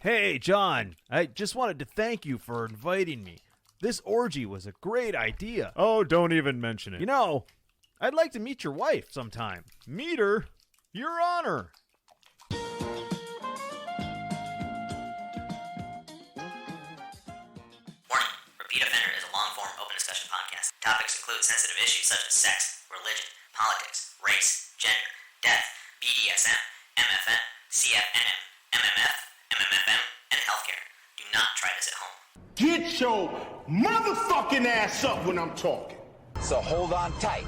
Hey, John, I just wanted to thank you for inviting me. This orgy was a great idea. Oh, don't even mention it. You know, I'd like to meet your wife sometime. Meet her? Your Honor. Warning. Repeat Offender is a long-form open discussion podcast. Topics include sensitive issues such as sex, religion, politics, race, gender, death, BDSM, MFN, CFNM, MMF, MMFM, and healthcare. Do not try this at home. Get your motherfucking ass up when I'm talking. So hold on tight.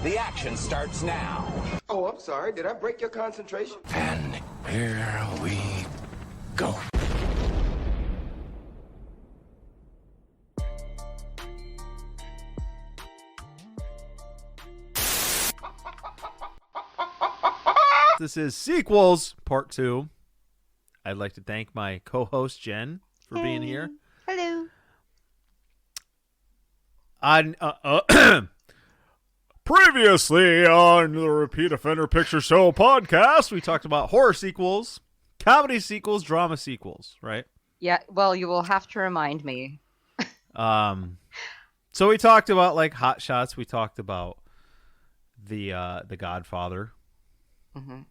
The action starts now. Oh, I'm sorry. Did I break your concentration? And here we go. This is Sequels Part 2. I'd like to thank my co-host, Jen, for being here. Hello. On Previously on the Repeat Offender Picture Show podcast, we talked about horror sequels, comedy sequels, drama sequels, right? Yeah, well, you will have to remind me. So we talked about like Hot Shots. We talked about the Godfather. Mm-hmm.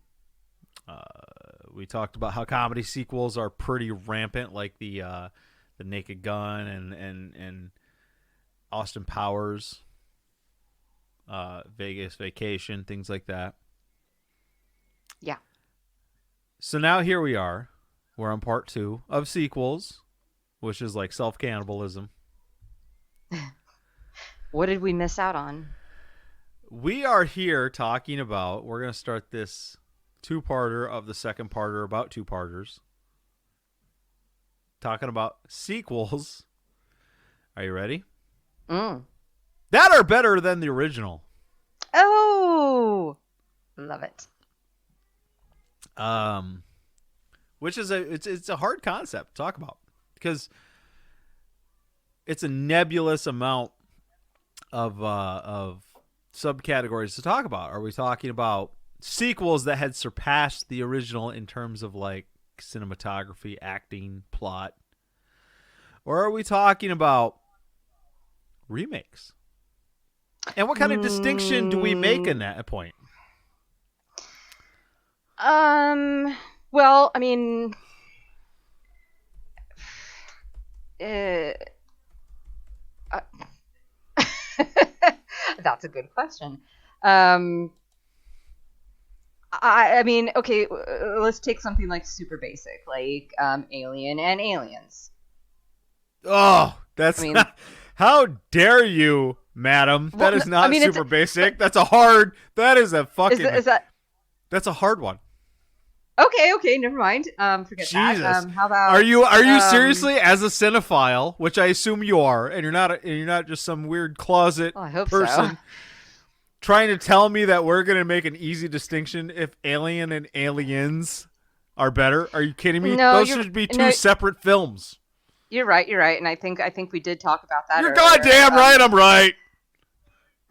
We talked about how comedy sequels are pretty rampant, like the Naked Gun and Austin Powers, Vegas Vacation, things like that. Yeah. So now here we are. We're on part 2 of sequels, which is like self-cannibalism. What did we miss out on? We are here talking about, we're going to start this two-parter of the second parter about two-parters. Talking about sequels. Are you ready? Mm. That are better than the original. Oh, love it. Which is it's a hard concept to talk about because it's a nebulous amount of subcategories to talk about. Are we talking about sequels that had surpassed the original in terms of like cinematography, acting, plot? Or are we talking about remakes? And what kind of distinction do we make in that point? Well, I mean, that's a good question. I mean, okay, let's take something like super basic, like Alien and Aliens. Oh, that's I mean, not, how dare you, madam? Well, that is not I mean, super basic. That's a hard. That is a fucking. Is that? That's a hard one. Okay, never mind. Forget Jesus. that. How about? Are you seriously, as a cinephile, which I assume you are, and you're not just some weird closet I hope person, so. trying to tell me that we're gonna make an easy distinction if Alien and Aliens are better? Are you kidding me? No, those should be two separate films. You're right, and I think we did talk about that. You're earlier. goddamn right. I'm right.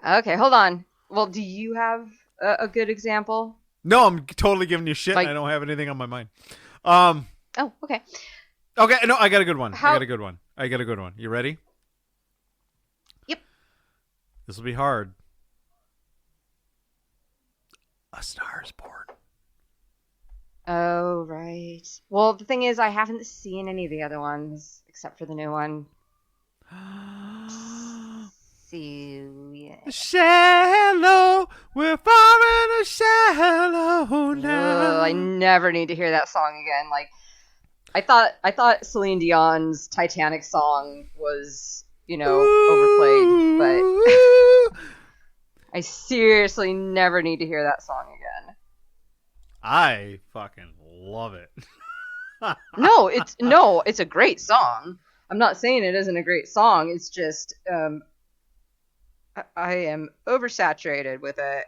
Okay, hold on. Well, do you have a good example? No, I'm totally giving you shit. Like, and I don't have anything on my mind. Oh, okay. Okay, no, I got a good one. How- I got a good one. You ready? Yep. This will be hard. A Star is Born. Oh, right. Well, the thing is, I haven't seen any of the other ones except for the new one. So, yeah. Shallow, we're far in the shallow now. Ugh, I never need to hear that song again. Like, I thought Celine Dion's Titanic song was, overplayed, but I seriously never need to hear that song again. I fucking love it. No, it's a great song. I'm not saying it isn't a great song. It's just I am oversaturated with it.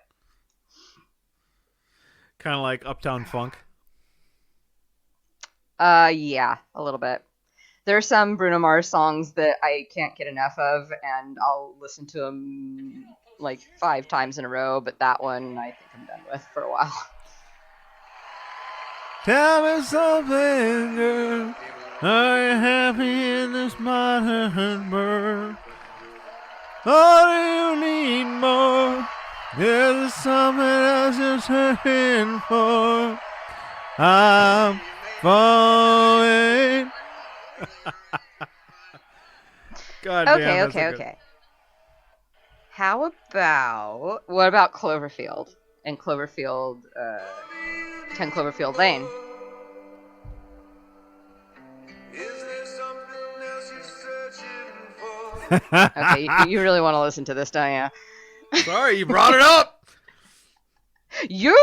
Kind of like Uptown Funk. Yeah, a little bit. There are some Bruno Mars songs that I can't get enough of, and I'll listen to them like 5 times in a row, but that one I think I'm done with for a while. Tell me something, girl. Are you happy in this modern world? Or do you need more? There's something else you're searching for. I'm falling. God damn, Okay, that's okay, a good- okay. What about Cloverfield? And Cloverfield, 10 Cloverfield Lane. Okay, you really want to listen to this, don't you? Sorry, you brought it up. You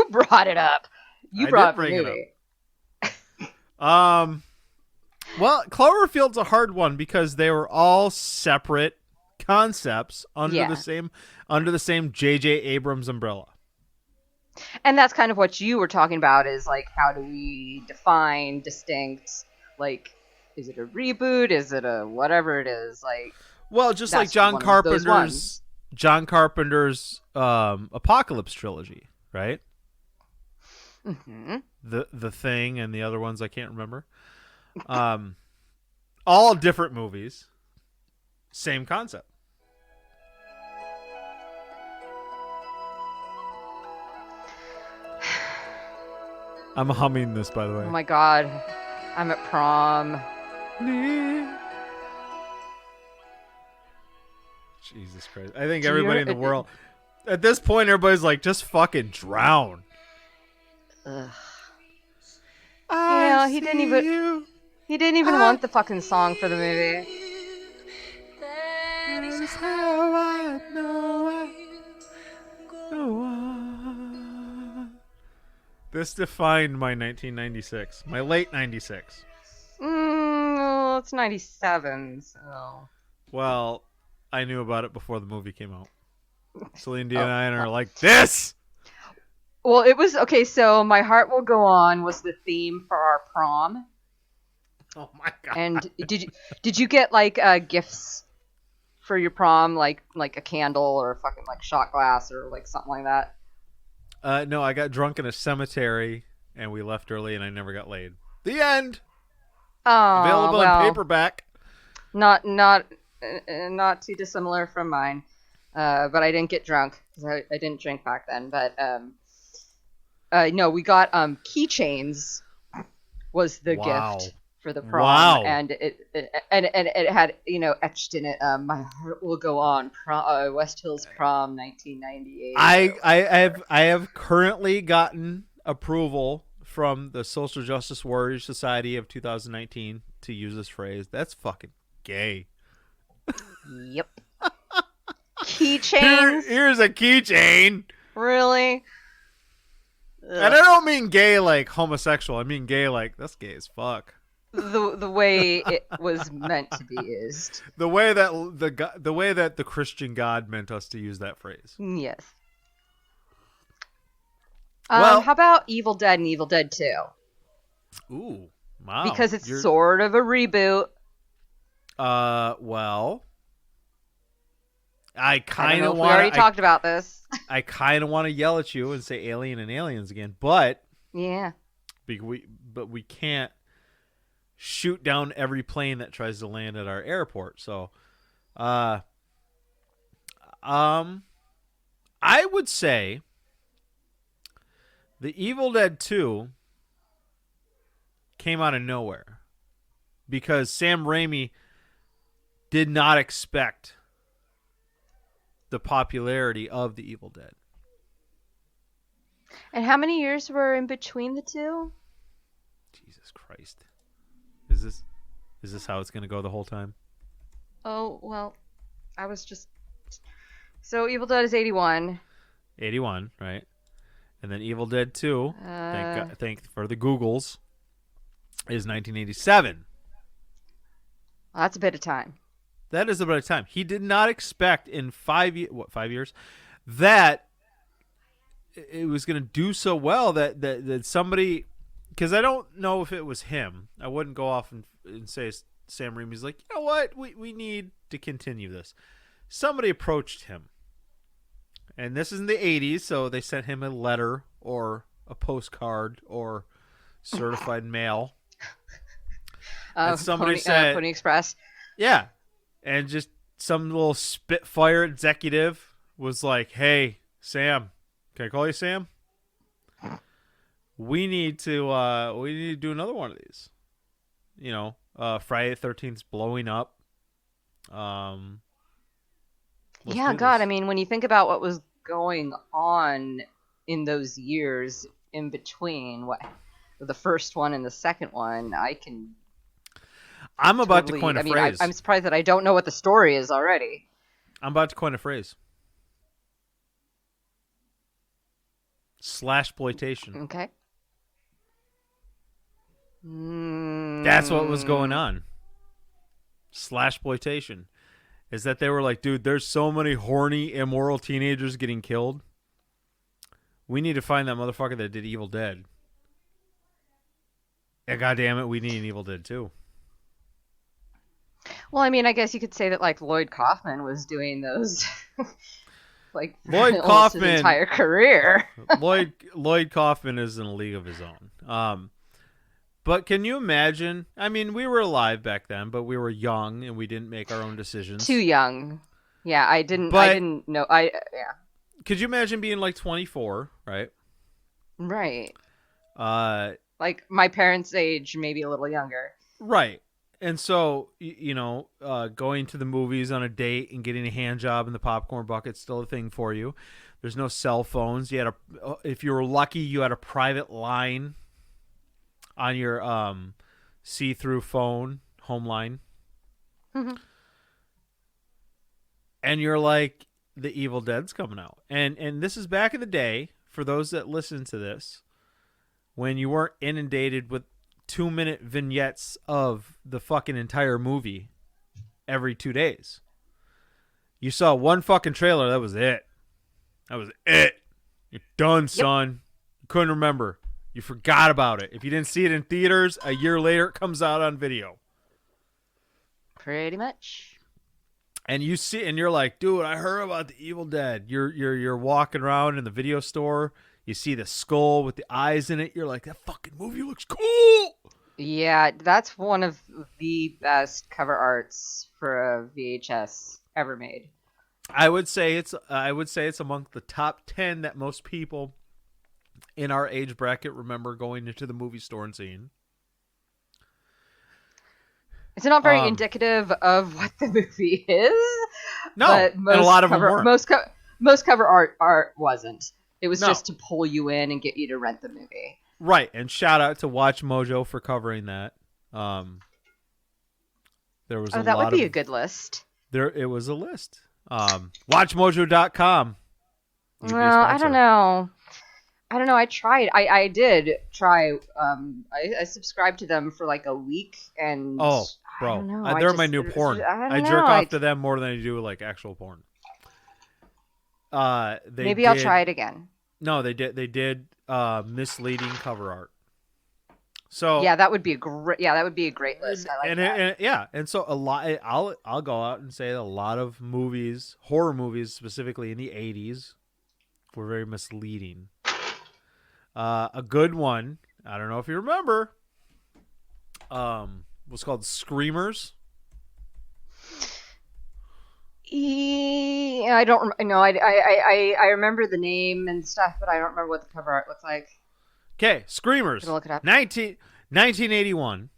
brought it up. You I brought did up the bring it movie. Well, Cloverfield's a hard one because they were all separate concepts under the same J.J. Abrams umbrella. And that's kind of what you were talking about is like, how do we define distinct, like, is it a reboot? Is it a whatever it is? Like, well, just like John Carpenter's Apocalypse trilogy, right? Mm-hmm. The Thing and the other ones I can't remember. All different movies, same concept. I'm humming this, by the way. Oh my god, I'm at prom. Jesus Christ. I think everybody in the world, at this point, everybody's like, just fucking drown. Ugh. He didn't even want the fucking song for the movie. That is how I know I go on. This defined my 1996, my late 96. Well, it's 97, so. Well, I knew about it before the movie came out. Celine Dion and I are like, this! Well, it was, okay, so My Heart Will Go On was the theme for our prom. Oh my god. And did you get, like, gifts for your prom, like a candle or a fucking, like, shot glass or, like, something like that? No, I got drunk in a cemetery, and we left early, and I never got laid. The end! Oh, Available well, in paperback. Not too dissimilar from mine. But I didn't get drunk, because I didn't drink back then. But, no, we got, keychains was the gift for the prom. Wow. And it had, etched in it, My Heart Will Go On, West Hills Prom, 1998. I have currently gotten approval from the Social Justice Warriors Society of 2019 to use this phrase. That's fucking gay. Yep. Keychains? Here's a keychain. Really? And I don't mean gay like homosexual. I mean gay like, that's gay as fuck. The way it was meant to be used. The way that the Christian God meant us to use that phrase. Yes. Well, how about Evil Dead and Evil Dead 2? Ooh, wow. Because it's sort of a reboot. Well, I kind of We want. already talked about this. I kind of want to yell at you and say Alien and Aliens again, but Yeah. we can't shoot down every plane that tries to land at our airport. So, I would say the Evil Dead 2 came out of nowhere because Sam Raimi did not expect the popularity of the Evil Dead. And how many years were in between the two? Jesus Christ. Is this how it's going to go the whole time? Oh, well, I was just... So Evil Dead is 81. 81, right? And then Evil Dead 2, thank for the Googles, is 1987. Well, that's a bit of time. That is a bit of time. He did not expect in 5 years that it was going to do so well that somebody, because I don't know if it was him. I wouldn't go off and say Sam Raimi's like, you know what, we need to continue this. Somebody approached him. And this is in the 80s, so they sent him a letter or a postcard or certified mail. And somebody said, Pony Express. yeah. And just some little Spitfire executive was like, hey, Sam, can I call you Sam? We need to do another one of these. You know, Friday the 13th's blowing up. Yeah, God, I mean, when you think about what was going on in those years in between the first one and the second one, I'm about to coin a I mean, phrase. I'm surprised that I don't know what the story is already. I'm about to coin a phrase. Slashploitation. Okay. That's what was going on. Slashploitation. Is that they were like, dude, there's so many horny, immoral teenagers getting killed. We need to find that motherfucker that did Evil Dead. And goddamn it, we need an Evil Dead too. Well, I mean, I guess you could say that like Lloyd Kaufman was doing those, like Lloyd almost Kaufman his entire career. Lloyd Kaufman is in a league of his own. But can you imagine? I mean, we were alive back then, but we were young and we didn't make our own decisions. Too young. Yeah, I didn't know. Yeah. Could you imagine being like 24, right? Right. Like my parents' age, maybe a little younger. Right. And so, going to the movies on a date and getting a hand job in the popcorn bucket's still a thing for you. There's no cell phones. If you were lucky, you had a private line on your see-through phone, home line. Mm-hmm. And you're like, the Evil Dead's coming out. And this is back in the day, for those that listen to this, when you weren't inundated with 2-minute vignettes of the fucking entire movie every 2 days. You saw one fucking trailer, that was it. That was it. You're done, son. You couldn't remember. You forgot about it. If you didn't see it in theaters, a year later it comes out on video. Pretty much. And you see, and you're like, dude, I heard about the Evil Dead. You're walking around in the video store. You see the skull with the eyes in it. You're like, that fucking movie looks cool. Yeah, that's one of the best cover arts for a VHS ever made. I would say it's among the top 10 that most people in our age bracket remember going into the movie store and seeing. It's not very indicative of what the movie is. No, but and a lot of them weren't. Most cover art wasn't. It was No. just to pull you in and get you to rent the movie. Right, and shout out to Watch Mojo for covering that. There was that would be a good list. It was a list. WatchMojo.com. Well, I don't know. I tried. I did try. I subscribed to them for like a week, and Oh, bro, I don't know. they're my new porn. I jerk off to them more than I do like actual porn. Maybe I'll try it again. No, they did misleading cover art. So yeah, that would be a great. Yeah, that would be a great list. I like that. And so a lot. I'll go out and say that a lot of movies, horror movies specifically in the 80s, were very misleading. A good one, I don't know if you remember, was called Screamers. I don't know. I remember the name and stuff, but I don't remember what the cover art looks like. Okay, Screamers. Gonna look it up. 1981.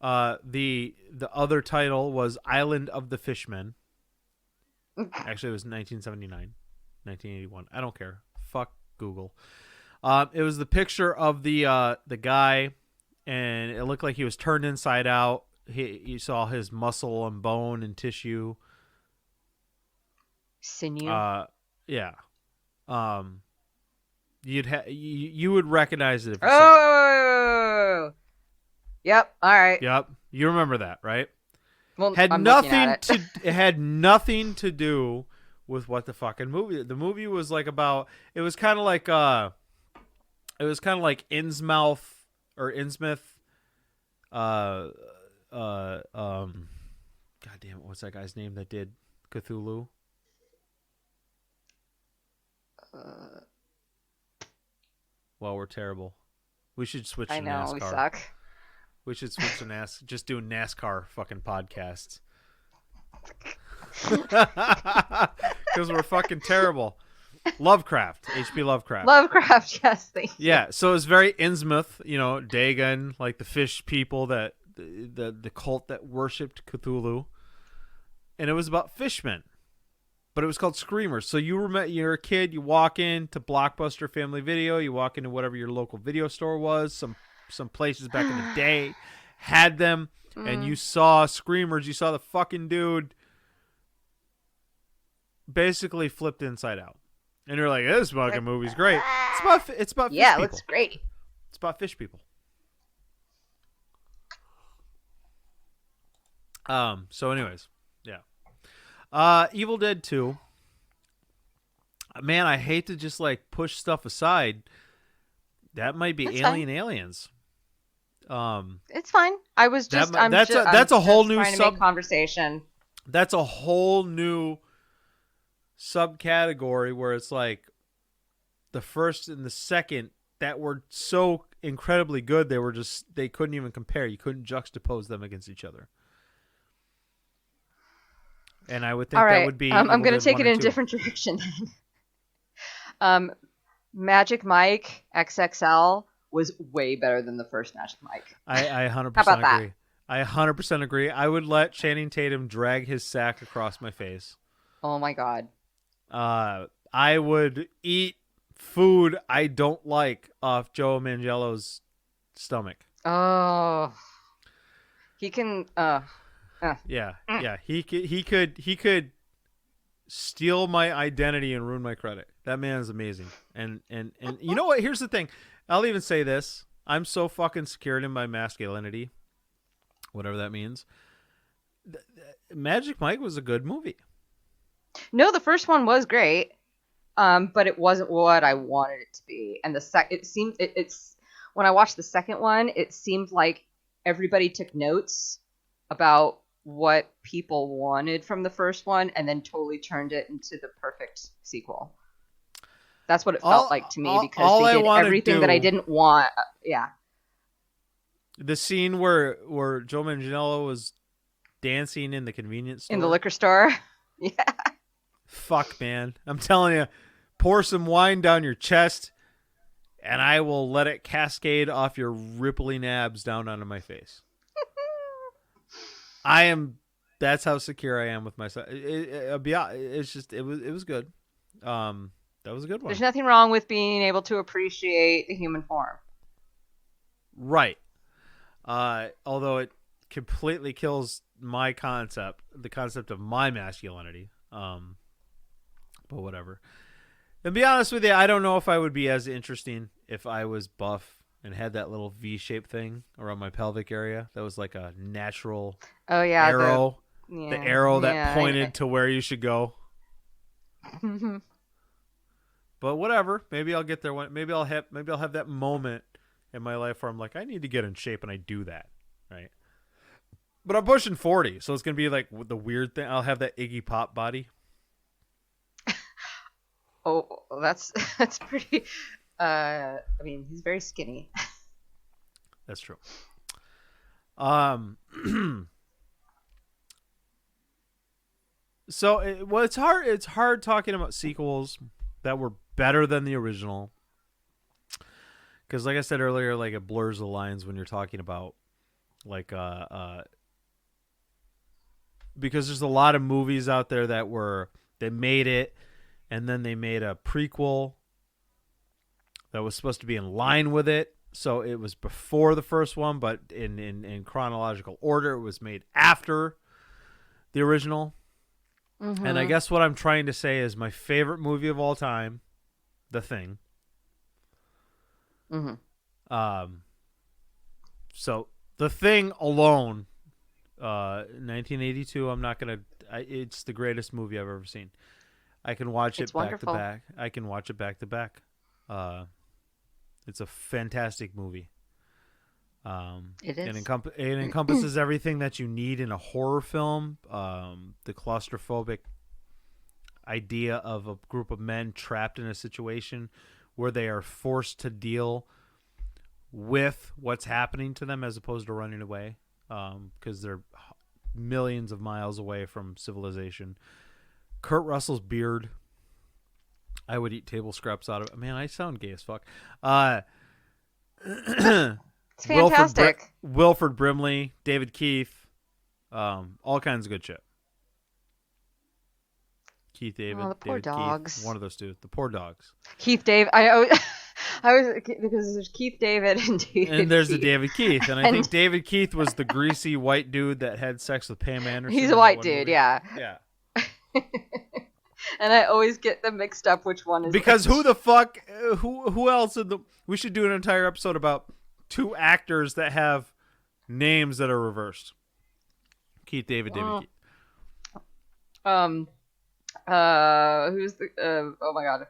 The other title was Island of the Fishmen. Actually, it was 1979, 1981. I don't care. Fuck Google. It was the picture of the guy, and it looked like he was turned inside out. You saw his muscle and bone and tissue. Sinew. Yeah. You would recognize it if you saw it. Oh. Yep. All right. Yep. You remember that, right? Well, Had I'm nothing looking at it. it had nothing to do with what the fucking movie. The movie was like about. It was kind of like Innsmouth or Innsmouth. God damn it! What's that guy's name that did Cthulhu? Well, we're terrible. We should switch to I know NASCAR. we suck. We should switch to just doing NASCAR fucking podcasts. Because we're fucking terrible. Lovecraft, H.P. Lovecraft. Lovecraft, yes, thank you. Yeah, so it's very Innsmouth, Dagon, like the fish people that the cult that worshipped Cthulhu, and it was about fishmen, but it was called Screamers. So you're a kid, you walk into Blockbuster Family Video, you walk into whatever your local video store was, some places back in the day had them, and you saw Screamers, you saw the fucking dude basically flipped inside out. And you're like, this fucking movie's great. It's about fish Yeah, it people. looks great. It's about fish people. So anyways, yeah. Evil Dead 2. Man, I hate to just like push stuff aside. That might be That's Aliens. It's fine. I was just that's a whole new trying to make conversation. That's a whole new subcategory where it's like the first and the second that were so incredibly good they couldn't even compare. You couldn't juxtapose them against each other. And I would think that would be I'm going to take it in a different direction. Magic Mike XXL was way better than the first Magic Mike. I 100% How about agree. that? I 100% agree. I would let Channing Tatum drag his sack across my face. Oh my god. I would eat food I don't like off Joe Manganiello's stomach. Oh. He can Yeah. He could steal my identity and ruin my credit. That man is amazing. And you know what? Here's the thing. I'll even say this. I'm so fucking secured in my masculinity, whatever that means. Magic Mike was a good movie. No, the first one was great, but it wasn't what I wanted it to be. And it's when I watched the second one, it seemed like everybody took notes about what people wanted from the first one, and then totally turned it into the perfect sequel. That's what it felt like to me, because they did everything that I didn't want. Yeah. The scene where Joe Manganiello was dancing in the convenience store. In the liquor store. Yeah. Fuck, man. I'm telling you, pour some wine down your chest, and I will let it cascade off your rippling abs down onto my face. That's how secure I am with myself. It was good. That was a good one. There's nothing wrong with being able to appreciate the human form. Right. Although it completely kills the concept of my masculinity. But whatever. And be honest with you, I don't know if I would be as interesting if I was buff and had that little V-shaped thing around my pelvic area. That was like a natural arrow. The arrow that pointed to where you should go. But whatever. Maybe I'll get there. Maybe I'll have that moment in my life where I'm like, I need to get in shape, and I do that. Right. But I'm pushing 40, so it's going to be like the weird thing. I'll have that Iggy Pop body. Oh, that's pretty. I mean, he's very skinny. That's true. So it's hard. It's hard talking about sequels that were better than the original, because, like I said earlier, like it blurs the lines when you're talking about like because there's a lot of movies out there they made it, and then they made a prequel that was supposed to be in line with it. So it was before the first one, but in chronological order, it was made after the original. Mm-hmm. And I guess what I'm trying to say is my favorite movie of all time, The Thing. Mm-hmm. So The Thing alone, 1982, it's the greatest movie I've ever seen. I can watch it back to back. I can watch it back to back. It's a fantastic movie. It is. It encompasses everything that you need in a horror film. The claustrophobic idea of a group of men trapped in a situation where they are forced to deal with what's happening to them as opposed to running away, because they're millions of miles away from civilization. Kurt Russell's beard, I would eat table scraps out of it. Man, I sound gay as fuck. It's fantastic. Wilford Brimley, David Keith, all kinds of good shit. Keith David. Oh, the poor David dogs. Keith, one of those two. The poor dogs. Keith David. I was because there's Keith David and David. And there's Keith. the David Keith, and I think David Keith was the greasy white dude that had sex with Pam Anderson. He's a white dude, yeah. Yeah. And I always get them mixed up. Which one is? Because which. who the fuck? Who else? We should do an entire episode about two actors that have names that are reversed. Keith David, David Keith. Who's the? Oh my God.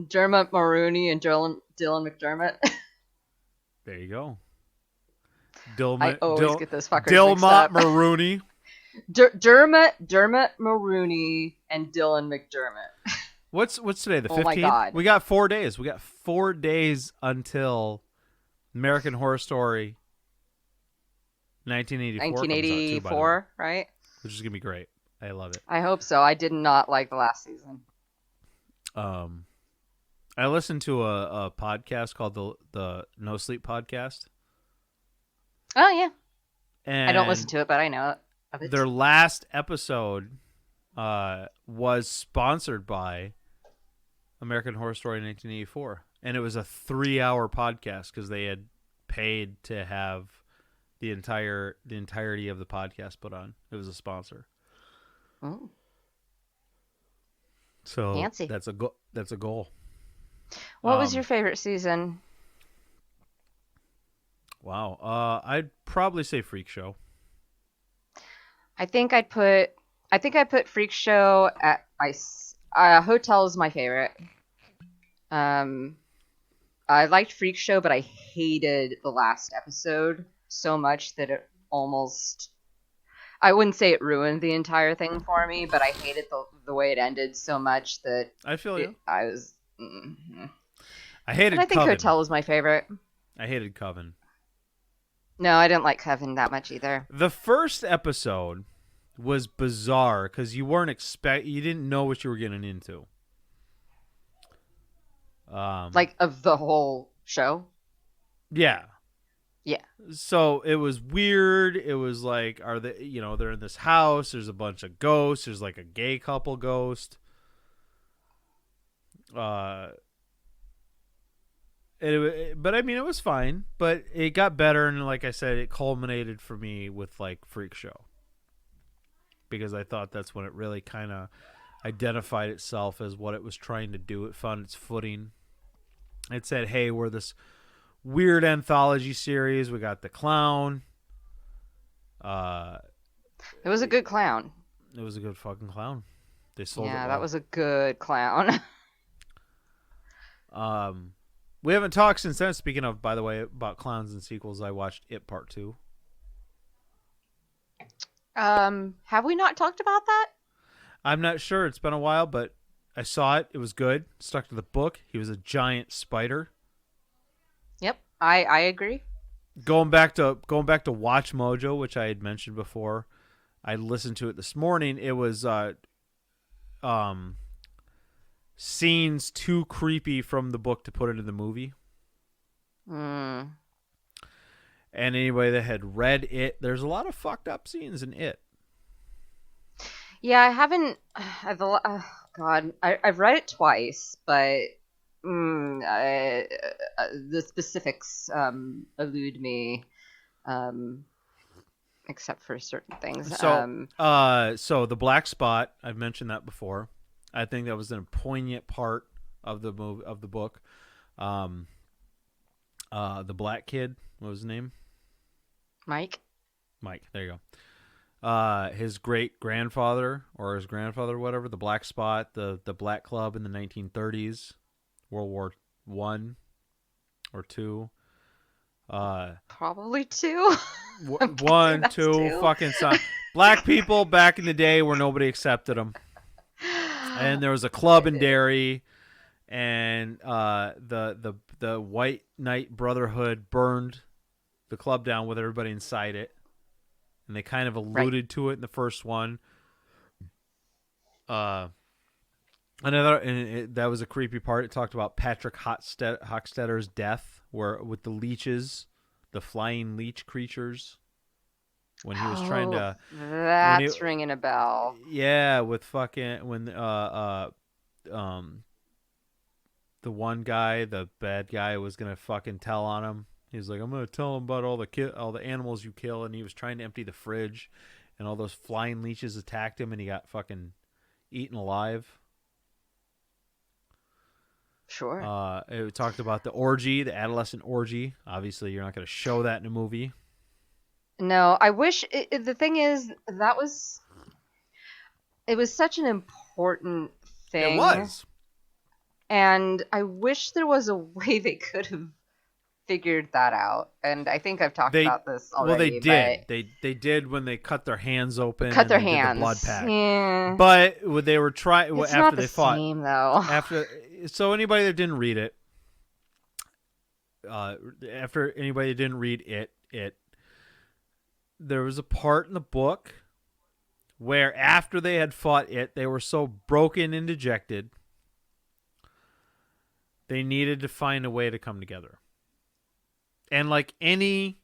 Dermot Mulroney and Dylan McDermott. There you go. I always get those fuckers mixed up. Mulroney. Dermot Mulroney and Dylan McDermott. What's today? The 15th? Oh my God. We got 4 days. We got 4 days until American Horror Story 1984 1984, right? Which is going to be great. I love it. I hope so. I did not like the last season. I listened to a podcast called the No Sleep Podcast. Oh, yeah. And I don't listen to it, but I know of it. their last episode was sponsored by American Horror Story 1984. And it was a 3-hour podcast because they had paid to have the entirety of the podcast put on. It was a sponsor. Oh. So Fancy. that's a goal. What was your favorite season? Wow. I'd probably say Freak Show. I think I put Freak Show at Hotel is my favorite. I liked Freak Show, but I hated the last episode so much that it almost, I wouldn't say it ruined the entire thing for me, but I hated the way it ended so much that I feel you. I was. I hated But I think Coven. Hotel was my favorite. I hated Coven. No, I didn't like Coven that much either. The first episode was bizarre because you didn't know what you were getting into. Like of the whole show. Yeah. Yeah. So it was weird. It was like, they're in this house. There's a bunch of ghosts. There's like a gay couple ghost. But I mean, it was fine. But it got better, and like I said, it culminated for me with like Freak Show, because I thought that's when it really kind of identified itself as what it was trying to do. It found its footing. It said, "Hey, we're this weird anthology series. We got the clown." It was a good clown. It was a good fucking clown. They sold it. Yeah, well. that was a good clown. We haven't talked since then. Speaking of, by the way, about clowns and sequels, I watched It Part 2. Have we not talked about that? I'm not sure. It's been a while, but I saw it. It was good. Stuck to the book. He was a giant spider. Yep, I agree. Going back to Watch Mojo, which I had mentioned before. I listened to it this morning. It was scenes too creepy from the book to put into the movie. And anybody that had read it, there's a lot of fucked up scenes in it. Yeah, I haven't. God, I've read it twice, but the specifics elude me, except for certain things. So the black spot, I've mentioned that before. I think that was a poignant part of the book. The black kid, what was his name? Mike. There you go. His great grandfather or his grandfather, whatever, the black spot, the black club in the 1930s, World War I or II. Probably two. One, two, fucking son. Black people back in the day where nobody accepted them. And there was a club in Derry, and the the White Knight Brotherhood burned the club down with everybody inside it, and they kind of alluded to it in the first one. That was a creepy part. It talked about Patrick Hochstetter's death, where with the leeches, the flying leech creatures, when he was trying to. That's ringing a bell. Yeah, with fucking when the one guy, the bad guy, was gonna fucking tell on him. He's like, I'm gonna tell him about all the animals you kill, and he was trying to empty the fridge, and all those flying leeches attacked him, and he got fucking eaten alive. Sure. It talked about the orgy, the adolescent orgy. Obviously, you're not gonna show that in a movie. No, I wish. The thing is, it was such an important thing. It was. And I wish there was a way they could have figured that out. And I think I've talked about this already. Well, they did. They did when they cut their hands open. Cut their did hands. the blood pack. Yeah. But when they were trying It's after not they the fought. same, though. So anybody that didn't read it, after anybody that didn't read it, there was a part in the book where after they had fought it, they were so broken and dejected. They needed to find a way to come together. And like any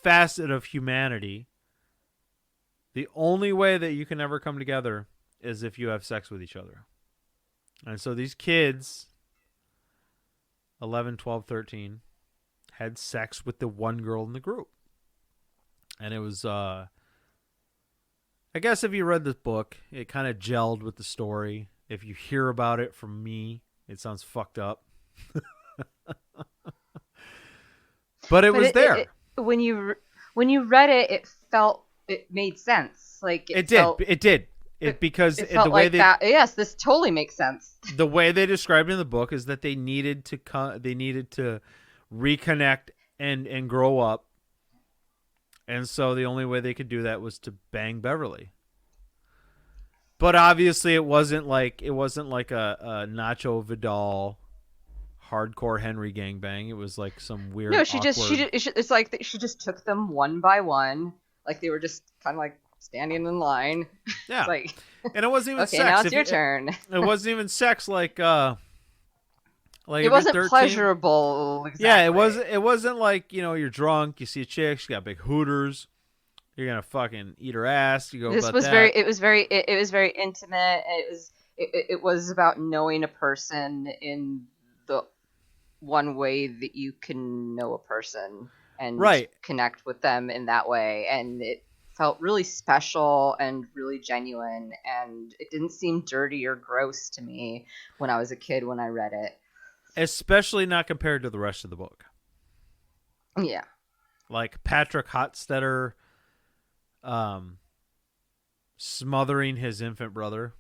facet of humanity, the only way that you can ever come together is if you have sex with each other. And so these kids, 11, 12, 13, had sex with the one girl in the group. And it was, I guess if you read this book, it kind of gelled with the story. If you hear about it from me, it sounds fucked up. But it was there. When you read it, it made sense. Like it did. Because it felt the way like that. Yes, this totally makes sense. The way they described it in the book is that they needed to reconnect and grow up, and so the only way they could do that was to bang Beverly. But obviously, it wasn't like a Nacho Vidal hardcore Henry gangbang. It was like some weird. No, it's like she just took them one by one, like they were just kind of like standing in line. Yeah, like, and it wasn't even okay, sex. now it's your turn. It wasn't even sex. Like it wasn't pleasurable. Exactly. Yeah, it wasn't like, you're drunk, you see a chick, she got big hooters, you're gonna fucking eat her ass. You go. It was very intimate. It was about knowing a person in the one way that you can know a person and connect with them in that way, and it felt really special and really genuine, and it didn't seem dirty or gross to me when I was a kid when I read it. Especially not compared to the rest of the book. Yeah. Like Patrick Hochstetter smothering his infant brother.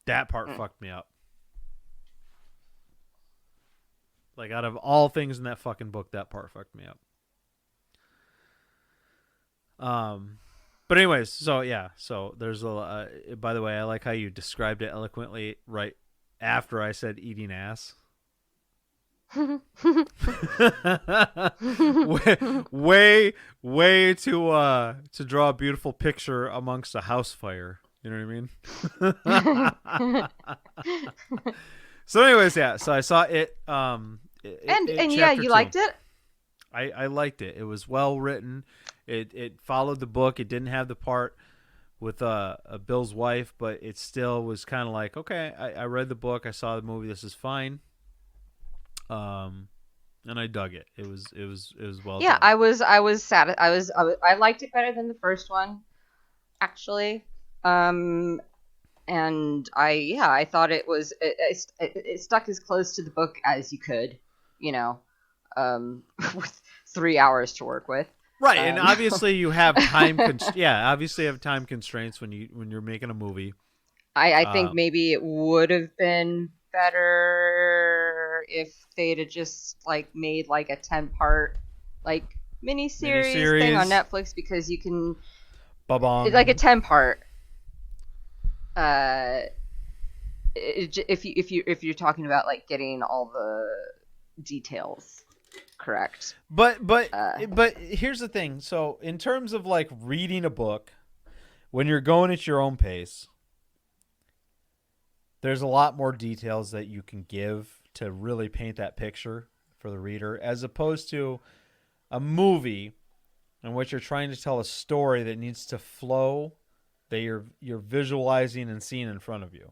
That part fucked me up. Like, out of all things in that fucking book, that part fucked me up. But anyways, so there's by the way, I like how you described it eloquently right after I said eating ass. way to draw a beautiful picture amongst a house fire. You know what I mean? So anyways, so I saw it. And yeah, you liked it? I liked it. It was well written. It followed the book. It didn't have the part with Bill's wife, but it still was kind of like, okay, I read the book, I saw the movie, this is fine. And I dug it. It was well done. I was sad. I liked it better than the first one, actually. And I thought it was it stuck as close to the book as you could, with 3 hours to work with. Right, and obviously you have time. Obviously you have time constraints when you're making a movie. I think maybe it would have been better if they'd have just made a 10-part miniseries thing on Netflix, because you can. It's like a 10-part. if you're talking about like getting all the details correct. But here's the thing. So in terms of like reading a book, when you're going at your own pace, there's a lot more details that you can give to really paint that picture for the reader, as opposed to a movie in which you're trying to tell a story that needs to flow, that you're visualizing and seeing in front of you.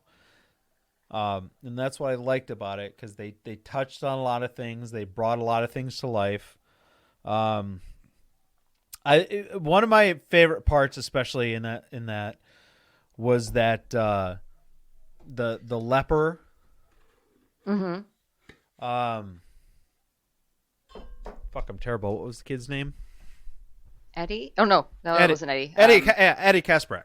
And that's what I liked about it, because they touched on a lot of things. They brought a lot of things to life. One of my favorite parts, especially in that, was that the leper. Mm-hmm. Fuck, I'm terrible. What was the kid's name? Eddie? Oh no, that wasn't Eddie. Eddie Kasparek.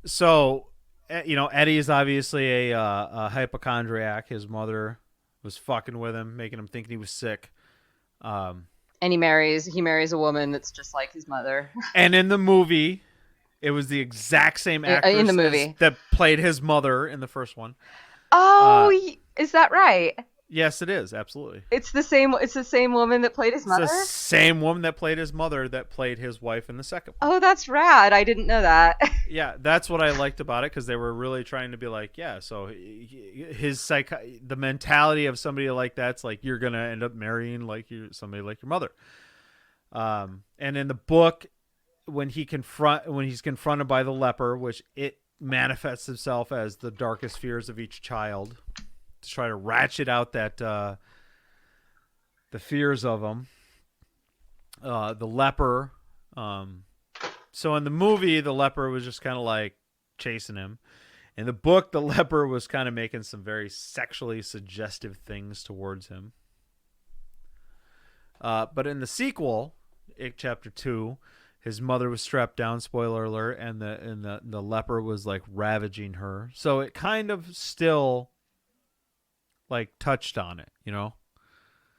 So, Eddie is obviously a hypochondriac. His mother was fucking with him, making him think he was sick. And he marries a woman that's just like his mother. And in the movie, it was the exact same actress in the movie that played his mother in the first one. Oh, is that right? Yes, it is. Absolutely. It's the same woman that played his mother? It's the same woman that played his mother that played his wife in the second one. Oh, that's rad. I didn't know that. Yeah, that's what I liked about it, because they were really trying to be like, yeah, so the mentality of somebody like that's like, you're going to end up marrying like somebody like your mother. And in the book, when he's confronted by the leper, which it manifests itself as the darkest fears of each child, to try to ratchet out that the fears of them. The leper. So in the movie, the leper was just kind of like chasing him. In the book, the leper was kind of making some very sexually suggestive things towards him. But in the sequel, Chapter 2, his mother was strapped down, spoiler alert, and the leper was like ravaging her. So it kind of still like touched on it,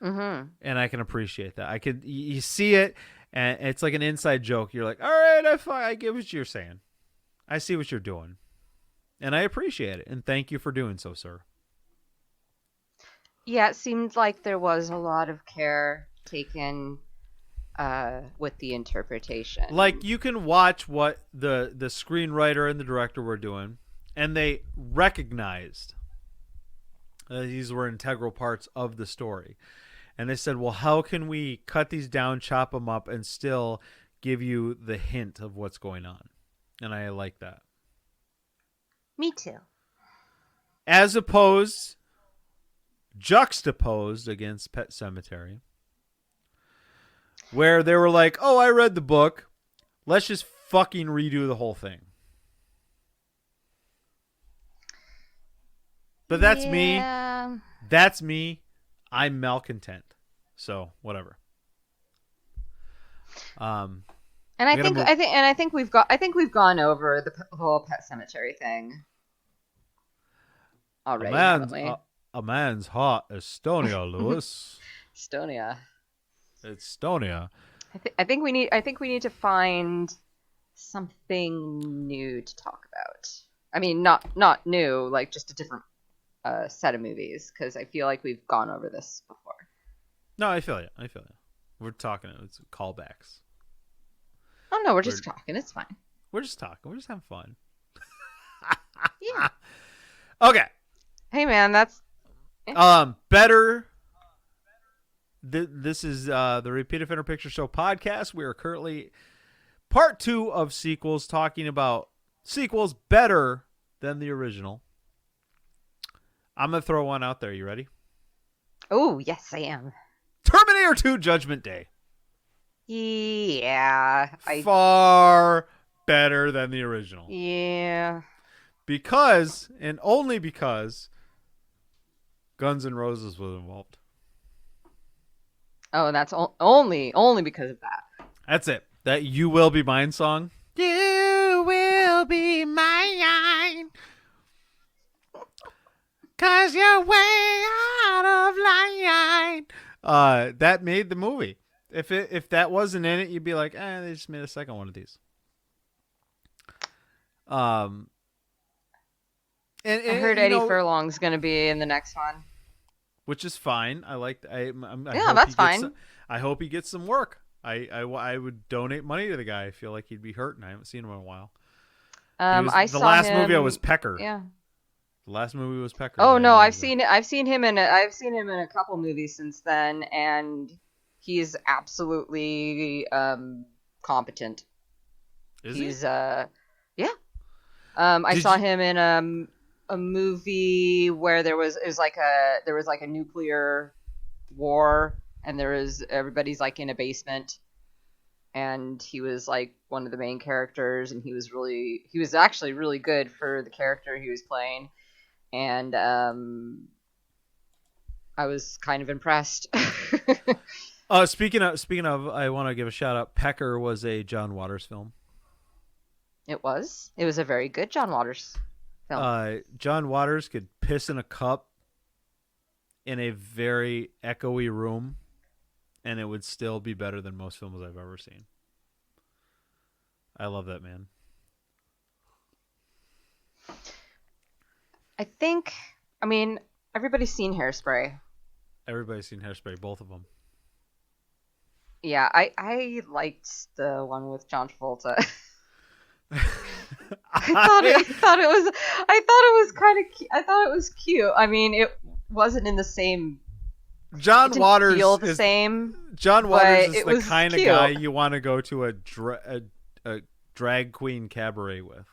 Mm-hmm. And I can appreciate that. You see it, and it's like an inside joke. You're like, all right, I get what you're saying. I see what you're doing, and I appreciate it. And thank you for doing so, sir. Yeah, it seemed like there was a lot of care taken with the interpretation. Like, you can watch what the screenwriter and the director were doing, and they recognized these were integral parts of the story. And they said, well, how can we cut these down, chop them up, and still give you the hint of what's going on? And I like that. Me too. As juxtaposed against Pet Sematary, where they were like, oh, I read the book, let's just fucking redo the whole thing. But that's me. That's me. I'm malcontent. So whatever. And I think we've gone over the whole Pet Sematary thing already. A man's heart, Estonia, Lewis. Estonia. Estonia. I think we need to find something new to talk about. I mean, not new, like just a different set of movies, because I feel like we've gone over this before. No, I feel you. We're talking. It's callbacks. Oh no, we're just talking. It's fine. We're just talking. We're just having fun. Yeah. Okay. Hey man, that's better. This is the Repeat Offender Picture Show podcast. We are currently part 2 of sequels, talking about sequels better than the original. I'm going to throw one out there. You ready? Oh, yes, I am. Terminator 2 Judgment Day. Yeah. Far better than the original. Yeah. Because, and only because, Guns N' Roses was involved. Oh, that's only because of that. That's it. That You Will Be Mine song. You will be mine. 'Cause you're way out of line. That made the movie. If that wasn't in it, you'd be like, they just made a second one of these. And I heard Eddie Furlong's gonna be in the next one. which is fine. I like. I Yeah, hope that's he gets fine. I hope he gets some work. I would donate money to the guy. I feel like he'd be hurt, and I haven't seen him in a while. I The saw last him, movie I was Pecker. Yeah. The last movie was Pecker. Oh that I no, knew I've he was seen I've seen him in a couple movies since then, and he's absolutely competent. in. Is He's he? yeah. I Did saw you- him in a movie where there was like a nuclear war, and everybody's like in a basement, and he was like one of the main characters, and he was actually really good for the character he was playing, and I was kind of impressed. Speaking of, I want to give a shout out. Pecker was a John Waters film. It was a very good John Waters film. John Waters could piss in a cup in a very echoey room, and it would still be better than most films I've ever seen. I love that man. I mean, everybody's seen Hairspray. Everybody's seen Hairspray, both of them. Yeah, I liked the one with John Travolta. I thought it was cute. I mean, it wasn't in the same. John It didn't Waters feel the is same. John Waters but is it the was kind of cute. guy you want to go to a drag queen cabaret with.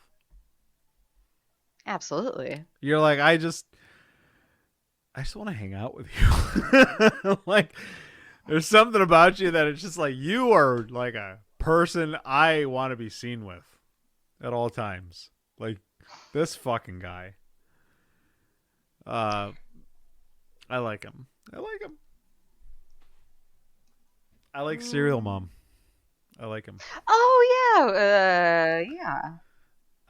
Absolutely. You're like, I just want to hang out with you. Like, there's something about you that it's just like, you are like a person I want to be seen with at all times. Like, this fucking guy. I like him. I like Serial Mom. I like him. Oh yeah. Yeah.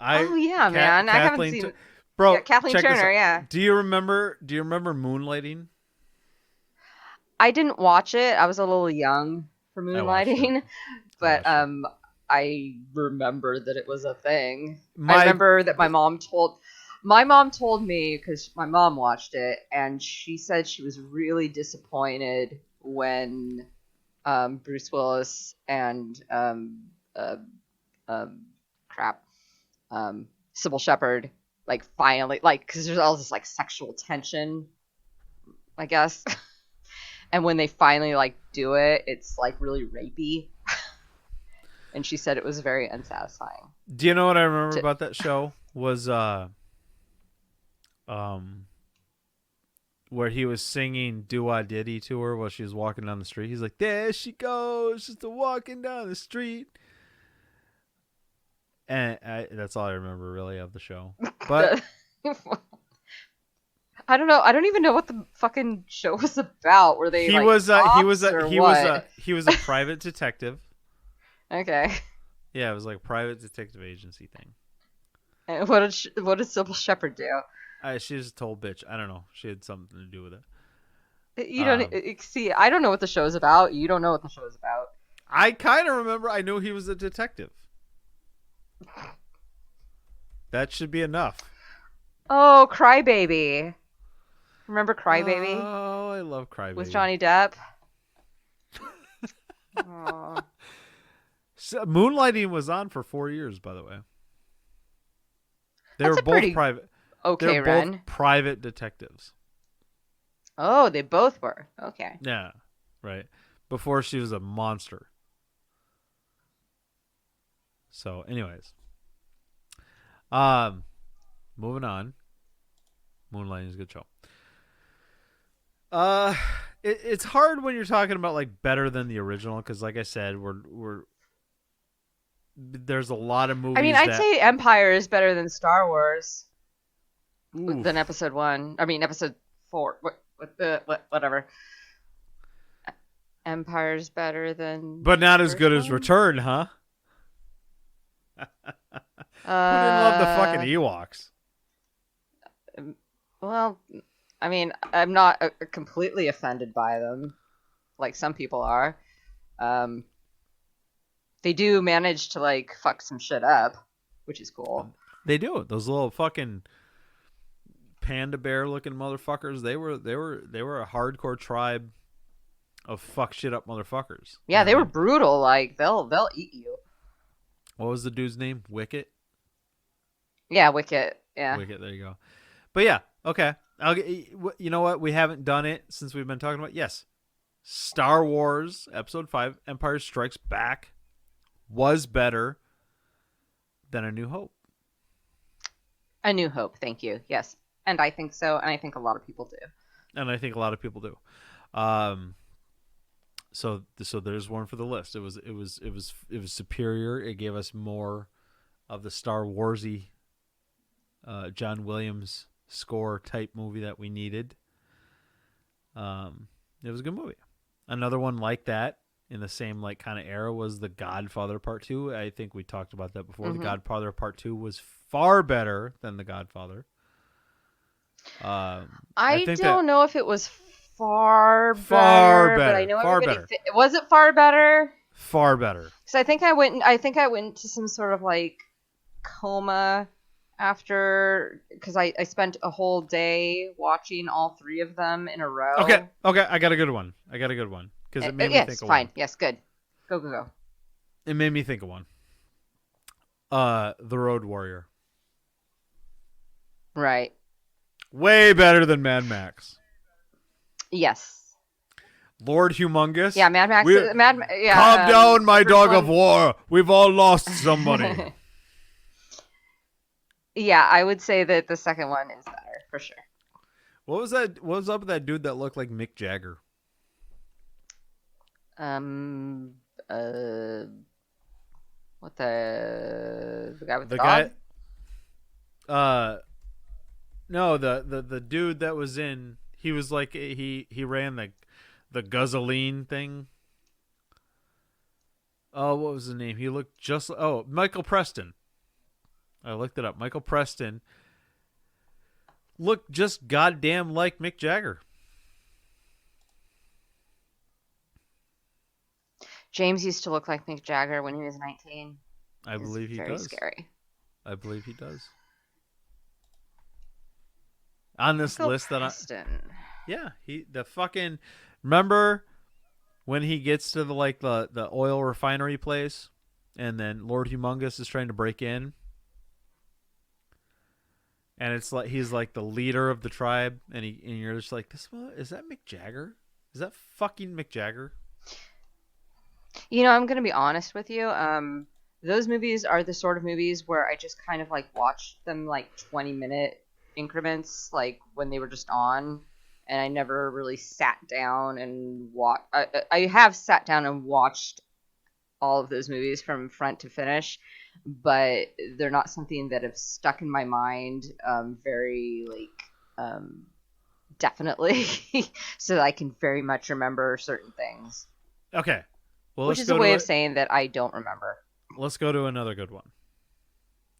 Oh yeah, man. I haven't Kathleen seen. Bro, Yeah, Kathleen check this Turner. out. Yeah. Do you remember Moonlighting? I didn't watch it. I was a little young for I watched it. Moonlighting, but watched it. I remember that it was a thing. My- I remember that my mom told me, because my mom watched it, and she said she was really disappointed when Bruce Willis and Sybil Shepherd like finally, like, because there's all this like sexual tension, I guess. And when they finally like do it, it's like really rapey. And she said it was very unsatisfying. Do you know what I remember about that show? Was where he was singing "Do-Wah Diddy" to her while she was walking down the street. He's like, "There she goes, just walking down the street." And that's all I remember really of the show. But I don't know. I don't even know what the fucking show was about. Were they he like was cops or what? he was a private detective. Okay. Yeah, it was like a private detective agency thing. And what did Sybil Shepherd do? She was a total bitch. I don't know. She had something to do with it. You don't see. I don't know what the show's about. You don't know what the show's about. I kind of remember. I knew he was a detective. That should be enough. Oh, Crybaby. Remember Crybaby Oh, I love Crybaby. with Johnny Depp? Aw. So, Moonlighting was on for 4 years, by the way. They That's were a both pretty private. Okay, They were Ren. both private detectives. Oh, they both were. Okay. Yeah, right. Before she was a monster. So, anyways, moving on. Moonlighting is a good show. It's hard when you're talking about like better than the original because, like I said, there's a lot of movies. I mean, I'd that, say Empire is better than Star Wars Oof. than Episode 1. I mean, Episode 4. Whatever. Empire's better than. but not as first good as one? Return, huh? Who didn't love the fucking Ewoks? Well, I mean, I'm not completely offended by them, like some people are. They do manage to like fuck some shit up, which is cool. They do. Those little fucking panda bear looking motherfuckers. They were a hardcore tribe of fuck shit up motherfuckers. Yeah, they You know? were brutal. Like they'll eat you. What was the dude's name? Wicket. Yeah, Wicket. Yeah. Wicket. There you go. But yeah, okay. You know what? We haven't done it since we've been talking about. Yes, Star Wars Episode 5: Empire Strikes Back was better than A New Hope. A New Hope. Thank you. Yes, and I think so, and I think a lot of people do. And I think a lot of people do. So there's one for the list. It was superior. It gave us more of the Star Warsy, John Williams score type movie that we needed. It was a good movie. Another one like that in the same like kind of era was The Godfather Part 2. I think we talked about that before. The Godfather Part 2 was far better than The Godfather. I don't know if it was far better, but I know everybody. Was it far better? Far better. Because I think I went to some sort of like coma after, because I spent a whole day watching all three of them in a row. Okay, I got a good one. Because it made me think of fine. one. Yes, good. Go. It made me think of one. The Road Warrior. Right. Way better than Mad Max. Yes. Lord Humongous. Yeah, Mad Max. Yeah. Calm down, my dog of war. We've all lost somebody. Yeah, I would say that the second one is better for sure. What was that? What was up with that dude that looked like Mick Jagger? What the guy with the dog? Guy? No, the dude that was in. He was like he ran the Guzzolene thing. Oh, what was his name? He looked just Michael Preston. I looked it up. Michael Preston looked just goddamn like Mick Jagger. James used to look like Mick Jagger when he was 19. I believe he does. Very scary. I believe he does. On this list Preston. the fucking remember when he gets to the oil refinery place, and then Lord Humongous is trying to break in, and it's like he's like the leader of the tribe, and you're just like, is that Mick Jagger? Is that fucking Mick Jagger? You know, I'm gonna be honest with you. Those movies are the sort of movies where I just kind of like watched them like 20-minute increments, like when they were just on, and I never really sat down and watched. I have sat down and watched all of those movies from front to finish, but they're not something that have stuck in my mind very definitely, so that I can very much remember certain things. Okay. Well, which is a way of saying that I don't remember. Let's go to another good one.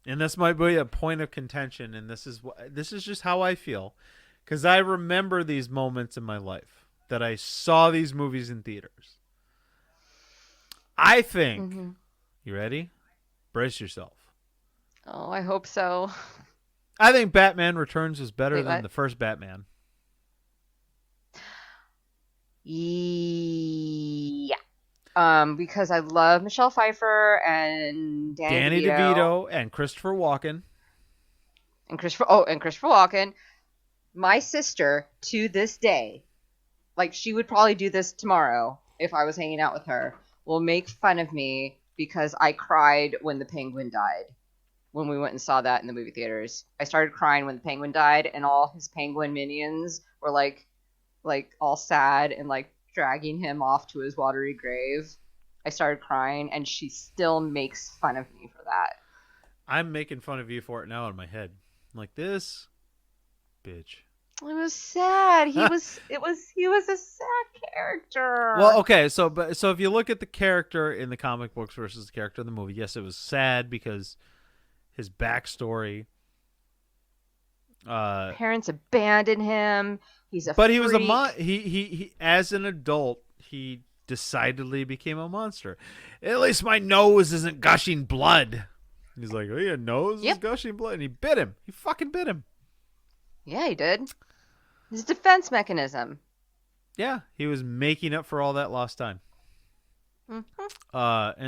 And this might be a point of contention, and this is just how I feel, because I remember these moments in my life that I saw these movies in theaters. I think, you ready? Brace yourself. Oh, I hope so. I think Batman Returns was better than what? the first Batman. Yeah. Because I love Michelle Pfeiffer and Danny DeVito and Christopher Walken. And Christopher Walken. My sister, to this day, like she would probably do this tomorrow if I was hanging out with her, will make fun of me because I cried when the Penguin died. When we went and saw that in the movie theaters, I started crying when the Penguin died, and all his Penguin minions were like all sad and like dragging him off to his watery grave. I started crying, and she still makes fun of me for that. I'm making fun of you for it now in my head. I'm like, this bitch. It was sad. He was a sad character. Well, okay, so if you look at the character in the comic books versus the character in the movie, yes, it was sad because his backstory. Parents abandoned him. He's a But freak. he was he as an adult, he decidedly became a monster. At least my nose isn't gushing blood. He's like, oh, your nose is gushing blood, and he bit him. He fucking bit him. Yeah, he did. His defense mechanism. Yeah, he was making up for all that lost time. And